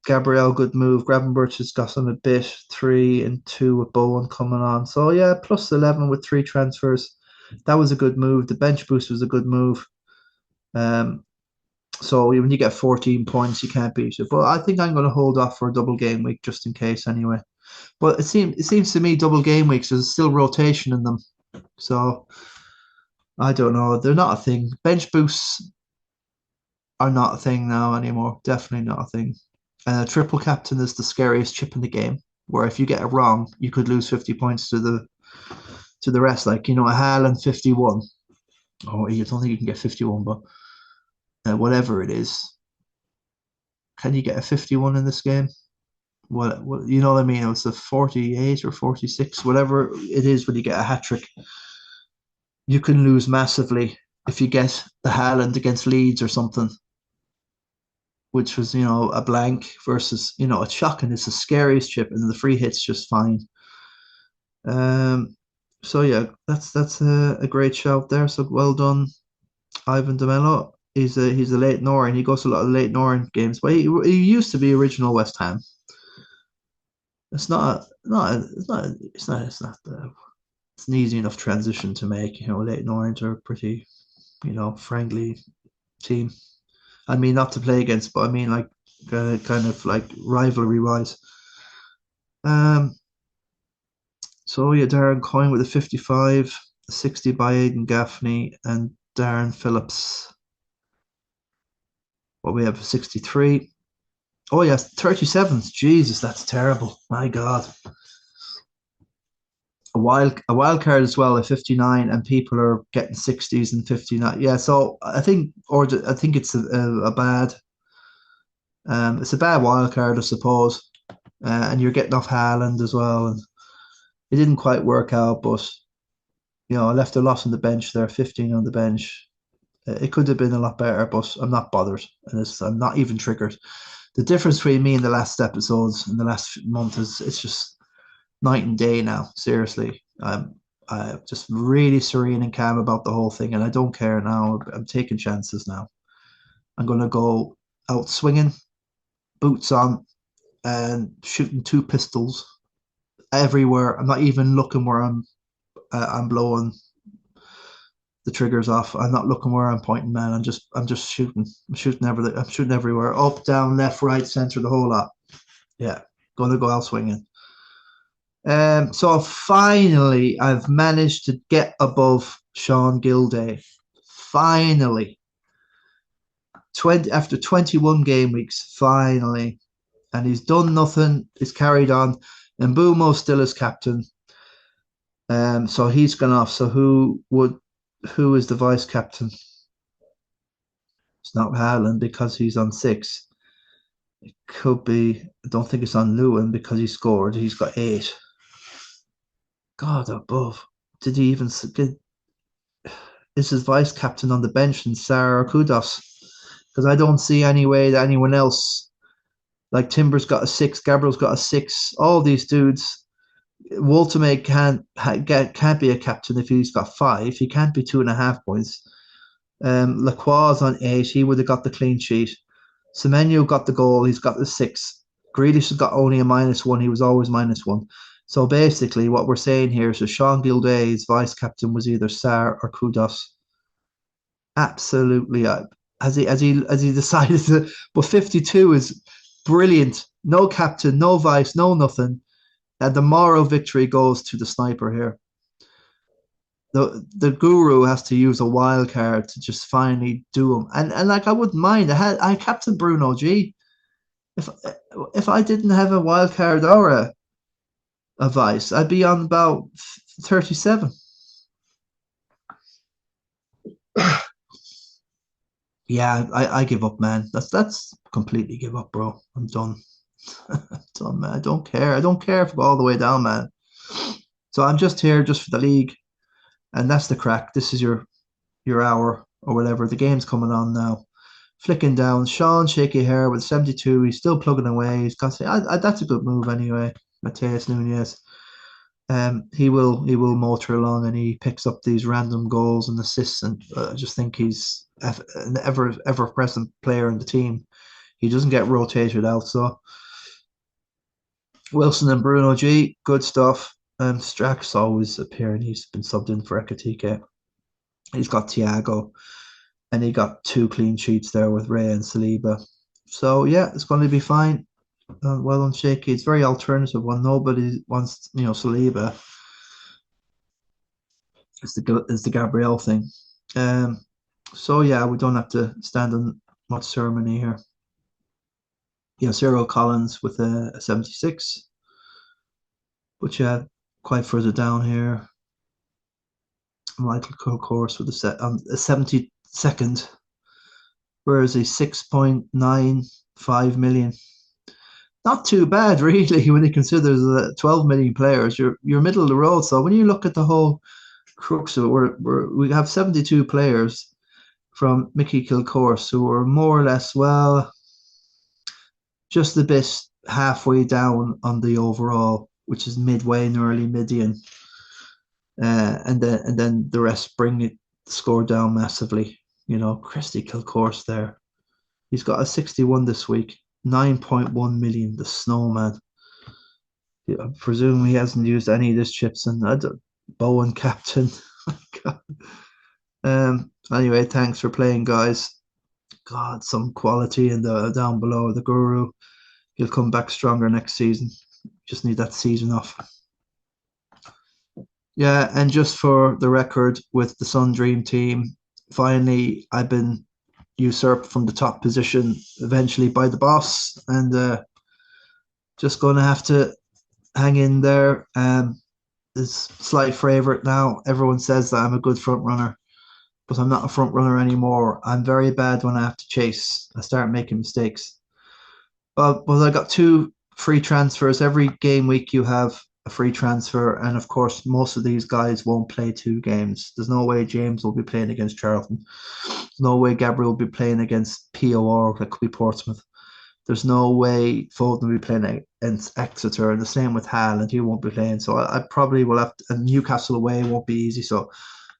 Gabriel, good move. Gravenberch has got on a bit. 3 and 2 with Bowen coming on. So yeah, +11 with 3 transfers. That was a good move. The bench boost was a good move. So when you get 14 points, you can't beat it. But I think I'm going to hold off for a double game week just in case anyway. But it seems to me double game weeks there's still rotation in them. So I don't know. They're not a thing. Bench boosts are not a thing now anymore. Definitely not a thing. And a triple captain is the scariest chip in the game. Where if you get it wrong, you could lose 50 points to the rest. Like a Haaland 51. Oh, you don't think you can get 51, but whatever it is, can you get a 51 in this game? What you know what I mean? It was a 48 or 46, whatever it is when you get a hat trick. You can lose massively if you get the Haaland against Leeds or something, which was, a blank versus, it's shocking. It's the scariest chip, and the free hit's just fine. So yeah, that's a great shout there. So well done, Ivan DeMello. He's a late Norrin. He goes to a lot of late Norrin games, but he used to be original West Ham. It's not it's an easy enough transition to make. Late Norins are a pretty, friendly team. I mean, not to play against, but I mean, like, kind of like rivalry wise. So yeah, Darren Coyne with a 55, 60 by Aidan Gaffney, and Darren Phillips. What we have 63. Oh yes, 37s. Jesus, that's terrible. My God. A wild card as well at 59, and people are getting 60s and 59. Yeah, so I think it's a bad it's a bad wild card, I suppose. And you're getting off Haaland as well, and it didn't quite work out, but I left a lot on the bench there, 15 on the bench. It could have been a lot better, but I'm not bothered, and I'm not even triggered. The difference between me and the last episodes in the last month is it's just night and day now. Seriously, I'm just really serene and calm about the whole thing, and I don't care now. I'm taking chances now. I'm gonna go out swinging, boots on, and shooting two pistols everywhere. I'm not even looking where I'm blowing the triggers off. I'm not looking where I'm pointing, man. I'm just shooting. I'm shooting everything. I'm shooting everywhere. Up, down, left, right, center, the whole lot. Yeah, gonna go out swinging. So finally, I've managed to get above Sean Gilday. Finally, 20 after 21 game weeks. Finally, and he's done nothing. He's carried on, and Bumo's still as captain. So he's gone off. So who is the vice captain? It's not Haaland because he's on 6. It could be. I don't think it's on Lewin because he scored. He's got 8. God above. Did he even get? Is his vice captain on the bench and Sarah Kudos? Because I don't see any way that anyone else, like Timber's got a 6, Gabriel's got a 6. All these dudes, Walter can't be a captain if he's got 5. He can't be 2.5 points. Lacroix's on 8. He would have got the clean sheet. Semenyo got the goal. He's got the 6. Grealish has got only a -1. He was always -1. So basically, what we're saying here is that Sean Gilday's vice captain was either Sarr or Kudos. Absolutely, has he decided to? But 52 is brilliant. No captain, no vice, no nothing. And the moral victory goes to the sniper here. The guru has to use a wild card to just finally do him. And like I wouldn't mind. I captain Bruno G. If I didn't have a wild card or a vice, I'd be on about 37. Yeah, I give up, man. That's completely give up, bro. I'm done. Done, man. I don't care. I don't care if I go all the way down, man. So I'm just here just for the league, and that's the crack. This is your hour or whatever. The game's coming on now. Flicking down, Sean shaky hair with 72. He's still plugging away. He's got to say, that's a good move anyway. Mateus Nunez. He will motor along, and he picks up these random goals and assists, and I just think he's an ever present player in the team. He doesn't get rotated out. So Wilson and Bruno G, good stuff. Strack's always appearing. He's been subbed in for Ekatike. He's got Thaigo. and he got 2 clean sheets there with Ray and Saliba. So yeah, it's going to be fine. Well on Shaky. It's very alternative one. Nobody wants, Saliba. It's the Gabriel thing. Um, so yeah, we don't have to stand on much ceremony here. Yeah, Cyril Collins with a 76. But yeah, quite further down here, Michael Course with a 72nd, whereas a 6.95 million. Not too bad, really, when you consider there's 12 million players. You're middle of the road. So when you look at the whole crux of it, we have 72 players from Mickey Kilcourse who are more or less, well, just a bit halfway down on the overall, which is midway and early median. And then the rest bring it score down massively. Christy Kilcourse there. He's got a 61 this week, 9.1 million. The snowman. I presume he hasn't used any of his chips, and Bowen captain. Anyway, thanks for playing, guys. God, some quality in the down below. The guru, he'll come back stronger next season. Just need that season off. Yeah, and just for the record, with the Sun Dream team, finally I've been usurped from the top position eventually by the boss, and just going to have to hang in there. Is slight favourite now. Everyone says that I'm a good front runner, but I'm not a front runner anymore. I'm very bad when I have to chase. I start making mistakes. But I got 2 free transfers. Every game week you have a free transfer, and of course most of these guys won't play 2 games. There's no way James will be playing against Charlton. There's no way Gabriel will be playing against POR, that could be Portsmouth. There's no way Foden will be playing against Exeter, and the same with Haaland. He won't be playing. So I probably will have to, and Newcastle away won't be easy. So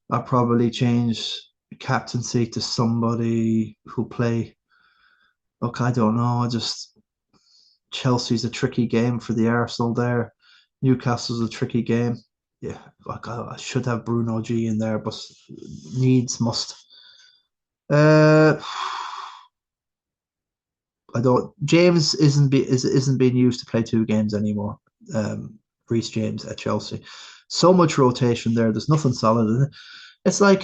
I'll probably change captaincy to somebody who play. Look, I don't know. Chelsea's a tricky game for the Arsenal there. Newcastle's a tricky game. Yeah, like I should have Bruno G in there, but needs must. Uh, I don't. James isn't being used to play 2 games anymore. Reece James at Chelsea, so much rotation there. There's nothing solid in it. It's like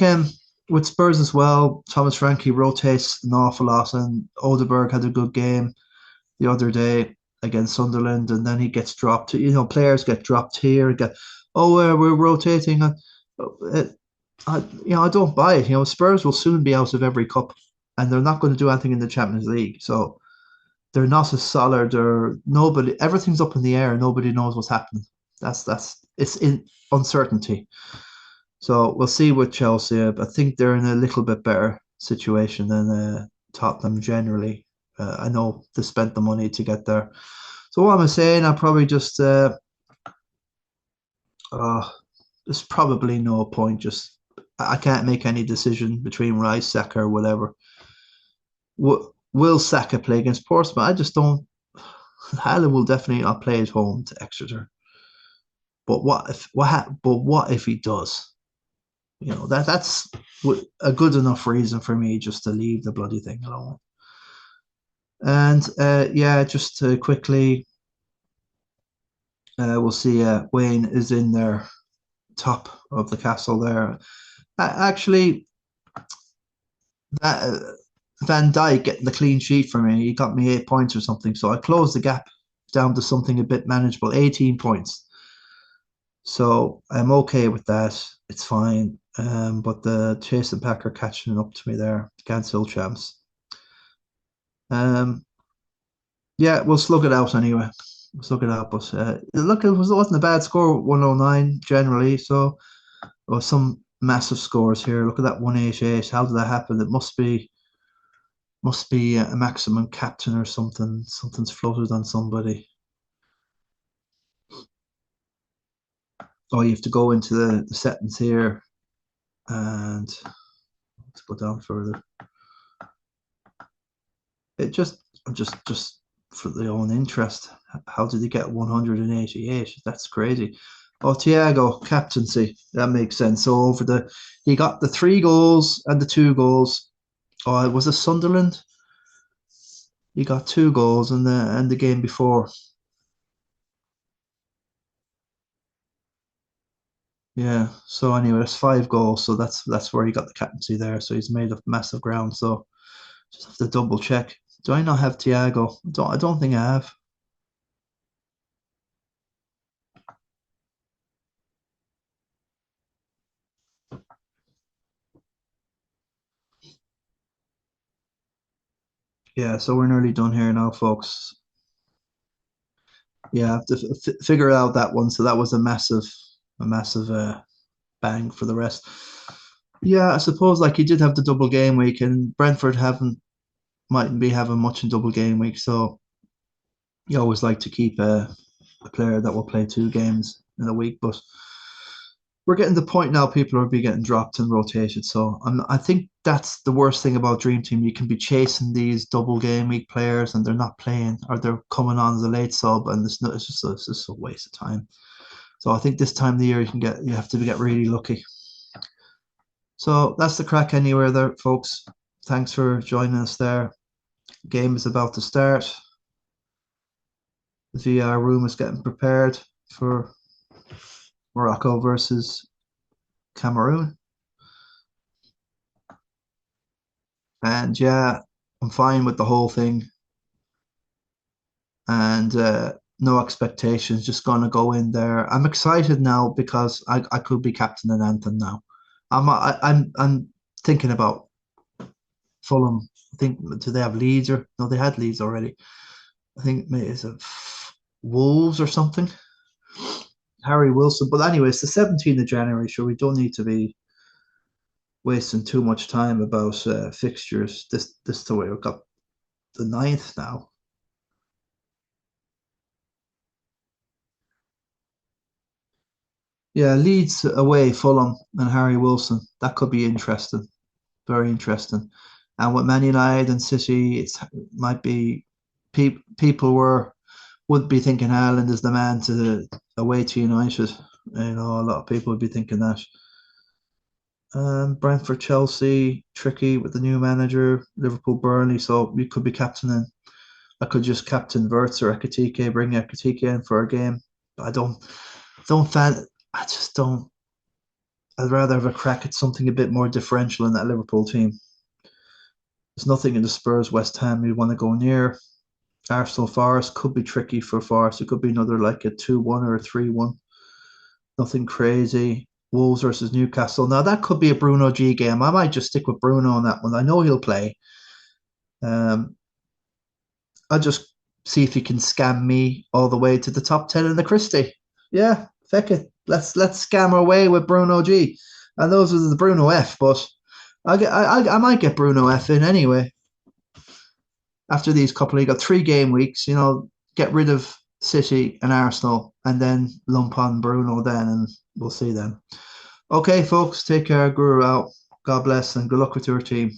with Spurs as well. Thomas Frankie rotates an awful lot, and Odeberg had a good game the other day against Sunderland, and then he gets dropped. Players get dropped here and we're rotating. I don't buy it. Spurs will soon be out of every cup, and they're not going to do anything in the Champions League. So they're not as solid, or nobody. Everything's up in the air. Nobody knows what's happening. It's in uncertainty. So we'll see with Chelsea. I think they're in a little bit better situation than Tottenham generally. I know they spent the money to get there. So what am I saying? I'll probably just there's probably no point. Just I can't make any decision between Rice, Saka, or whatever. Will Saka play against Portsmouth? I just don't. Haaland will definitely not play at home to Exeter. But what if he does? That's a good enough reason for me just to leave the bloody thing alone. And yeah, just to quickly, we'll see. Wayne is in there, top of the castle there. Actually, that Van Dijk getting the clean sheet for me, he got me 8 points or something. So I closed the gap down to something a bit manageable, 18 points. So I'm okay with that. It's fine. But the Chasing Pack are catching up to me there. Cancel champs. Yeah, we'll slug it out anyway. We'll slug it out. But look, it wasn't a bad score, 109 generally. So some massive scores here. Look at that 188. How did that happen? It must be a maximum captain or something. Something's floated on somebody. Oh, you have to go into the settings here, and let's go down further. It just for their own interest. How did he get 188? That's crazy. Oh, Thaigo captaincy. That makes sense. So he got the 3 goals and the 2 goals. Oh, it was a Sunderland. He got 2 goals in the game before. Yeah. So anyway, that's 5 goals. So that's where he got the captaincy there. So he's made up massive ground. So just have to double check. Do I not have Thiago? I don't think I have. Yeah. So we're nearly done here now, folks. Yeah, I have to figure out that one. So that was a massive bang for the rest. Yeah, I suppose like he did have the double game week, and Brentford haven't mightn't be having much in double game week. So you always like to keep a player that will play 2 games in a week. But we're getting to the point now; people are be getting dropped and rotated. So I think that's the worst thing about Dream Team. You can be chasing these double game week players, and they're not playing, or they're coming on as a late sub, and it's just a waste of time. So I think this time of the year you have to get really lucky. So that's the crack anywhere there, folks. Thanks for joining us there. Game is about to start. The VR room is getting prepared for Morocco versus Cameroon. And yeah, I'm fine with the whole thing. And no expectations, just gonna go in there. I'm excited now because I could be captain an anthem now. I'm thinking about Fulham. I think do they have Leeds or no? They had Leeds already. I think maybe it's a Wolves or something. Harry Wilson. But anyway, it's the 17th of January, so we don't need to be wasting too much time about fixtures. This the way we've got the 9th now. Yeah, Leeds away, Fulham and Harry Wilson. That could be interesting. Very interesting. And with Man United and City, it might be people would be thinking Haaland is the man to away to United. You know, a lot of people would be thinking that. Brentford, Chelsea, tricky with the new manager. Liverpool, Burnley. So you could be captaining. I could just captain Verts or Ekatike, bring Ekatike in for a game. But I don't fan. I just don't. I'd rather have a crack at something a bit more differential in that Liverpool team. There's nothing in the Spurs West Ham you want to go near. Arsenal Forest could be tricky for Forest. It could be another like a 2-1 or a 3-1. Nothing crazy. Wolves versus Newcastle. Now that could be a Bruno G game. I might just stick with Bruno on that one. I know he'll play. Um, I'll just see if he can scam me all the way to the top 10 in the Christie. Yeah, feck it. Let's scam our way with Bruno G. And those are the Bruno F, but I might get Bruno F in anyway. After these couple, he got 3 game weeks. Get rid of City and Arsenal, and then lump on Bruno then, and we'll see then. Okay, folks, take care. Guru out. God bless, and good luck with your team.